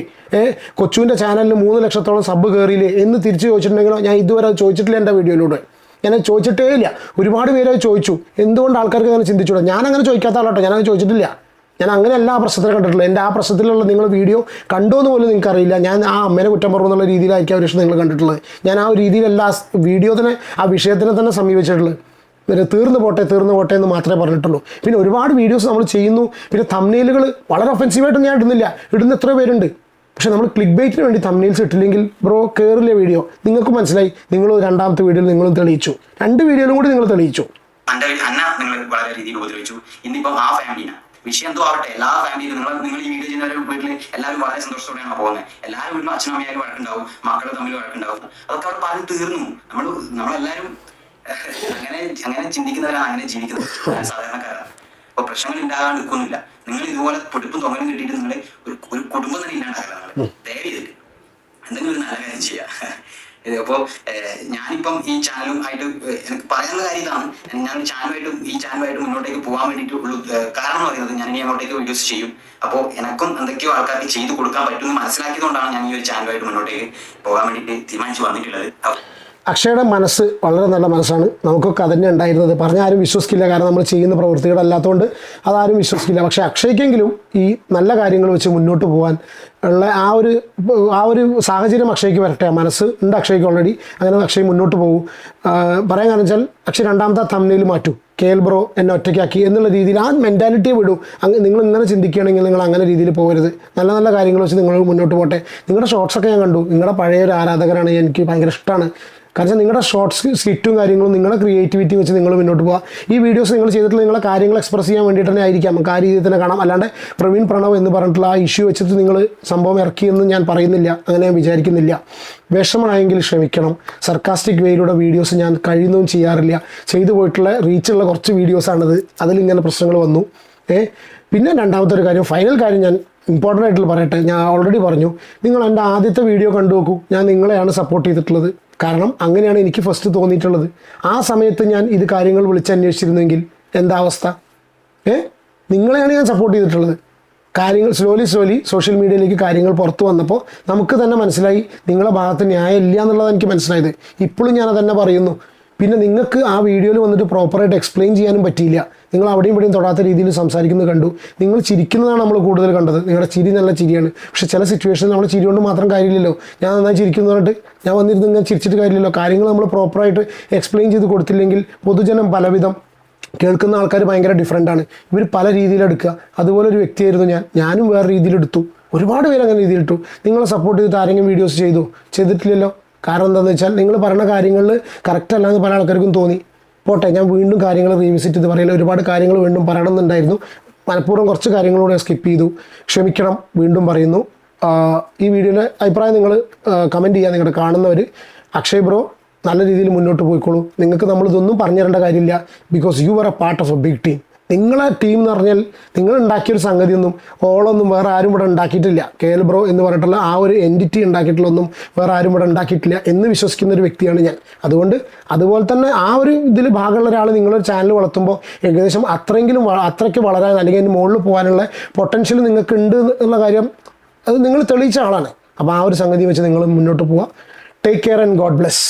കൊച്ചുവിൻ്റെ ചാനലിൽ 3 ലക്ഷത്തോളം സബ് കയറിയില്ലേ എന്ന് തിരിച്ച് ചോദിച്ചിട്ടുണ്ടെങ്കിലോ? ഞാൻ ഇതുവരെ ചോദിച്ചിട്ടില്ല എൻ്റെ വീഡിയോയിലൂടെ. ഞാൻ ചോദിച്ചിട്ടേ ഇല്ല. ഒരുപാട് പേര് അത് ചോദിച്ചു. എന്തുകൊണ്ട് ആൾക്കാർക്ക് അങ്ങനെ ചിന്തിച്ചൂടാ? ഞാനങ്ങനെ ചോദിക്കാത്ത ആളോട്ടോ. ഞാനത് ചോദിച്ചിട്ടില്ല. ഞാൻ അങ്ങനെയല്ല ആ പ്രശ്നത്തിൽ കണ്ടിട്ടുള്ളത്. എൻ്റെ ആ പ്രശ്നത്തിലുള്ള നിങ്ങൾ വീഡിയോ കണ്ടോ എന്ന് പോലും നിങ്ങൾക്ക് അറിയില്ല. ഞാൻ ആ അമ്മേനെ കുറ്റം പറഞ്ഞു എന്നുള്ള രീതിയിലായിരിക്കും ആ വിഷയം നിങ്ങൾ കണ്ടിട്ടുള്ളത്. ഞാൻ ആ ഒരു രീതിയിലല്ല ആ വീഡിയോ തന്നെ, ആ വിഷയത്തിനെ തന്നെ സമീപിച്ചിട്ടുള്ളത്. തീർന്നു പോട്ടെ എന്ന് മാത്രമേ പറഞ്ഞിട്ടുള്ളൂ. പിന്നെ ഒരുപാട് വീഡിയോസ് നമ്മൾ ചെയ്യുന്നു. പിന്നെ തംബ്നെയിലുകൾ വളരെ ഒഫെൻസീവായിട്ട് ഞാൻ ഇടുന്നില്ല. ഇടുന്ന എത്ര പേരുണ്ട്. പക്ഷെ നമ്മൾ ക്ലിക്ക് ബൈറ്റിന് വേണ്ടി തംബ്നെയിൽസ് ഇട്ടില്ലെങ്കിൽ ബ്രോ കയറില്ല വീഡിയോ. നിങ്ങൾക്ക് മനസ്സിലായി. നിങ്ങൾ 2ാമത്തെ വീഡിയോയിൽ നിങ്ങളും തെളിയിച്ചു. 2 വീഡിയോയിലും കൂടി നിങ്ങൾ തെളിയിച്ചു. നിങ്ങൾ വളരെ രീതിയിൽ ഉപദ്രവിച്ചു. ഇന്നിപ്പം ആ ഫാമിലിനാണ് വിഷയം എന്തോ ആവട്ടെ. എല്ലാ ഫാമിലിയും നിങ്ങൾ ഈ വീഡിയോ ചെയ്യുന്ന വീട്ടിൽ എല്ലാവരും വളരെ സന്തോഷത്തോടെയാണ് പോകുന്നത്. എല്ലാവരും വീട്ടിലും അച്ഛനും അമ്മയാലും വഴക്കുണ്ടാവും, മക്കൾ തമ്മിൽ വഴക്കുണ്ടാവും. അതൊക്കെ അവിടെ പറഞ്ഞ് തീർന്നു. നമ്മളെല്ലാവരും അങ്ങനെ ചിന്തിക്കുന്നവരാണ്, അങ്ങനെ ജീവിക്കുന്നത് സാധാരണക്കാരാണ്. അപ്പൊ പ്രശ്നങ്ങൾ ഉണ്ടാകാൻ നിൽക്കുന്നില്ല. നിങ്ങൾ ഇതുപോലെ പൊടിപ്പും തൊങ്ങലും കിട്ടിയിട്ട് നിങ്ങൾ ഒരു കുടുംബം തന്നെ ഇല്ലാണ്ടാക്കുക. നിങ്ങൾ ദയവ് ചെയ്തിട്ട് എന്തെങ്കിലും ഒരു നല്ല കാര്യം ചെയ്യുക. അപ്പോൾ ഞാനിപ്പം ഈ ചാനലും ആയിട്ട് എനിക്ക് പറയാനുള്ള കാര്യം ഇതാണ്. ഞാൻ ഈ ചാനലുമായിട്ട് മുന്നോട്ടേക്ക് പോകാൻ വേണ്ടിയിട്ടുള്ള കാരണം എന്ന് പറയുന്നത്, ഞാൻ ഇനി അങ്ങോട്ടേക്ക് വീഡിയോസ് ചെയ്യും. അപ്പോൾ എനക്കും എന്തൊക്കെയോ ആൾക്കാർക്ക് ചെയ്ത് കൊടുക്കാൻ പറ്റുമെന്ന് മനസ്സിലാക്കിയതുകൊണ്ടാണ് ഞാൻ ഈ ഒരു ചാനലുമായിട്ട് മുന്നോട്ടേക്ക് പോകാൻ വേണ്ടിയിട്ട് തീരുമാനിച്ചു വന്നിട്ടുള്ളത്. അക്ഷയുടെ മനസ്സ് വളരെ നല്ല മനസ്സാണ്. നമുക്കൊക്കെ അതന്നെ ഉണ്ടായിരുന്നത്. പറഞ്ഞാൽ ആരും വിശ്വസിക്കില്ല. കാരണം നമ്മൾ ചെയ്യുന്ന പ്രവൃത്തികളല്ലാത്തതുകൊണ്ട് അതാരും വിശ്വസിക്കില്ല. പക്ഷേ അക്ഷയ്ക്കെങ്കിലും ഈ നല്ല കാര്യങ്ങൾ വെച്ച് മുന്നോട്ട് പോകാൻ ഉള്ള ആ ഒരു സാഹചര്യം അക്ഷയ്ക്ക് വരട്ടെ. മനസ്സ് ഉണ്ട് അക്ഷയ്ക്ക് ഓൾറെഡി. അങ്ങനെ അക്ഷയ് മുന്നോട്ട് പോകും. പറയാൻ കാരണം വെച്ചാൽ അക്ഷയ് 2ാമത്തെ തംബ്നെയിൽ മാറ്റൂ. KL ബ്രോ എന്നെ ഒറ്റയ്ക്കാക്കി എന്നുള്ള രീതിയിൽ ആ മെൻറ്റാലിറ്റിയെ വിടൂ. നിങ്ങൾ ഇങ്ങനെ ചിന്തിക്കുകയാണെങ്കിൽ നിങ്ങൾ അങ്ങനെ രീതിയിൽ പോകരുത്. നല്ല നല്ല കാര്യങ്ങൾ വെച്ച് നിങ്ങൾ മുന്നോട്ട് പോട്ടെ. നിങ്ങളുടെ ഷോർട്സൊക്കെ ഞാൻ കണ്ടു. നിങ്ങളുടെ പഴയ ഒരു ആരാധകരാണ്. എനിക്ക് ഭയങ്കര ഇഷ്ടമാണ്. കാരണം നിങ്ങളുടെ ഷോർട്സ് സ്കിറ്റും കാര്യങ്ങളും നിങ്ങളുടെ ക്രിയേറ്റിവിറ്റി വെച്ച് നിങ്ങൾ മുന്നോട്ട് പോകുക. ഈ വീഡിയോസ് നിങ്ങൾ ചെയ്തിട്ടുള്ള നിങ്ങളെ കാര്യങ്ങൾ എക്സ്പ്രസ് ചെയ്യാൻ വേണ്ടിയിട്ട് തന്നെ ആയിരിക്കാം. നമുക്ക് ആ രീതിയിൽ തന്നെ കാണാം. അല്ലാണ്ട് പ്രവീൺ പ്രണവ് എന്ന് പറഞ്ഞിട്ടുള്ള ആ ഇഷ്യൂ വെച്ചിട്ട് നിങ്ങൾ സംഭവം ഇറക്കിയെന്ന് ഞാൻ പറയുന്നില്ല. അങ്ങനെ ഞാൻ വിചാരിക്കുന്നില്ല. വിഷമമായെങ്കിൽ ക്ഷമിക്കണം. സർക്കാസ്റ്റിക് വേയിലൂടെ വീഡിയോസ് ഞാൻ കഴിയുന്നതും ചെയ്യാറില്ല. ചെയ്തു പോയിട്ടുള്ള റീച്ചുള്ള കുറച്ച് വീഡിയോസാണിത്. അതിലിങ്ങനെ പ്രശ്നങ്ങൾ വന്നു. പിന്നെ 2ാമത്തെ ഒരു കാര്യം, ഫൈനൽ കാര്യം ഞാൻ ഇമ്പോർട്ടൻ്റ് ആയിട്ടുള്ള പറയട്ടെ. ഞാൻ ഓൾറെഡി പറഞ്ഞു, നിങ്ങൾ എൻ്റെ ആദ്യത്തെ വീഡിയോ കണ്ടു നോക്കൂ. ഞാൻ നിങ്ങളെയാണ് സപ്പോർട്ട് ചെയ്തിട്ടുള്ളത്. കാരണം അങ്ങനെയാണ് എനിക്ക് ഫസ്റ്റ് തോന്നിയിട്ടുള്ളത്. ആ സമയത്ത് ഞാൻ ഇത് കാര്യങ്ങൾ വിളിച്ചന്വേഷിച്ചിരുന്നെങ്കിൽ എന്താ അവസ്ഥ? നിങ്ങളെയാണ് ഞാൻ സപ്പോർട്ട് ചെയ്തിട്ടുള്ളത്. കാര്യങ്ങൾ സ്ലോലി സോഷ്യൽ മീഡിയയിലേക്ക് കാര്യങ്ങൾ പുറത്തു വന്നപ്പോൾ നമുക്ക് തന്നെ മനസ്സിലായി നിങ്ങളുടെ ഭാഗത്ത് ന്യായം ഇല്ല എന്നുള്ളത് എനിക്ക് മനസ്സിലായത്. ഇപ്പോഴും ഞാൻ അതന്നെ പറയുന്നു. പിന്നെ നിങ്ങൾക്ക് ആ വീഡിയോയിൽ വന്നിട്ട് പ്രോപ്പറായിട്ട് എക്സ്പ്ലെയിൻ ചെയ്യാനും പറ്റിയില്ല. നിങ്ങൾ അവിടെയും ഇവിടെയും തൊടാത്ത രീതിയിൽ സംസാരിക്കുന്നത് കണ്ടു. നിങ്ങൾ ചിരിക്കുന്നതാണ് നമ്മൾ കൂടുതൽ കണ്ടത്. നിങ്ങളുടെ ചിരി നല്ല ചിരിയാണ്. പക്ഷേ ചില സിറ്റുവേഷനിൽ നമ്മൾ ചിരി കൊണ്ട് മാത്രം കാര്യമില്ലല്ലോ. ഞാൻ നന്നായി ചിരിക്കുന്നു പറഞ്ഞിട്ട് ഞാൻ വന്നിരുന്ന് ഇങ്ങനെ ചിരിച്ചിട്ട് കാര്യമില്ലല്ലോ. കാര്യങ്ങൾ നമ്മൾ പ്രോപ്പറായിട്ട് എക്സ്പ്ലെയിൻ ചെയ്ത് കൊടുത്തില്ലെങ്കിൽ പൊതുജനം പലവിധം കേൾക്കുന്ന ആൾക്കാർ ഭയങ്കര ഡിഫറെൻ്റാണ്. ഇവർ പല രീതിയിലെടുക്കുക. അതുപോലെ ഒരു വ്യക്തിയായിരുന്നു ഞാനും വേറെ രീതിയിലെടുത്തു. ഒരുപാട് പേര് അങ്ങനെ രീതിയിലിട്ടു. നിങ്ങളെ സപ്പോർട്ട് ചെയ്തിട്ട് ആരെങ്കിലും വീഡിയോസ് ചെയ്തിട്ടില്ലല്ലോ. കാരണം എന്താണെന്ന് വെച്ചാൽ നിങ്ങൾ പറയുന്ന കാര്യങ്ങളിൽ കറക്റ്റ് അല്ലാന്ന് പല ആൾക്കാർക്കും തോന്നി. പോട്ടെ, ഞാൻ വീണ്ടും കാര്യങ്ങൾ റീവിസിറ്റ് ചെയ്ത് പറയില്ല. ഒരുപാട് കാര്യങ്ങൾ വീണ്ടും പറയണമെന്നുണ്ടായിരുന്നു. മനഃപൂർവ്വം കുറച്ച് കാര്യങ്ങളൂടെ സ്കിപ്പ് ചെയ്തു. ക്ഷമിക്കണം, വീണ്ടും പറയുന്നു. ഈ വീഡിയോയുടെ അഭിപ്രായം നിങ്ങൾ കമൻറ്റ് ചെയ്യുക. നിങ്ങളുടെ കാണുന്നവർ അക്ഷയ് ബ്രോ നല്ല രീതിയിൽ മുന്നോട്ട് പോയിക്കോളൂ. നിങ്ങൾക്ക് നമ്മളിതൊന്നും പറഞ്ഞു തരേണ്ട കാര്യമില്ല. Because you are a part of a big team. നിങ്ങളെ ടീം എന്ന് പറഞ്ഞാൽ നിങ്ങൾ ഉണ്ടാക്കിയൊരു സംഗതിയൊന്നും ഓളൊന്നും വേറെ ആരും ഇവിടെ ഉണ്ടാക്കിയിട്ടില്ല. KL ബ്രോ എന്ന് പറഞ്ഞിട്ടുള്ള ആ ഒരു എൻറ്റിറ്റി ഉണ്ടാക്കിയിട്ടുള്ളൊന്നും വേറെ ആരും ഇവിടെ ഉണ്ടാക്കിയിട്ടില്ല എന്ന് വിശ്വസിക്കുന്ന ഒരു വ്യക്തിയാണ് ഞാൻ. അതുകൊണ്ട് അതുപോലെ തന്നെ ആ ഒരു ഇതിൽ ഭാഗമുള്ള ഒരാൾ നിങ്ങളൊരു ചാനൽ വളർത്തുമ്പോൾ ഏകദേശം അത്രയ്ക്ക് വളരാൻ അല്ലെങ്കിൽ അതിന് മുകളിൽ പോകാനുള്ള പൊട്ടൻഷ്യൽ നിങ്ങൾക്ക് ഉണ്ട് എന്നുള്ള കാര്യം അത് നിങ്ങൾ തെളിയിച്ച ആളാണ്. അപ്പോൾ ആ ഒരു സംഗതി വെച്ച് നിങ്ങൾ മുന്നോട്ട് പോവുക. Take care and God bless.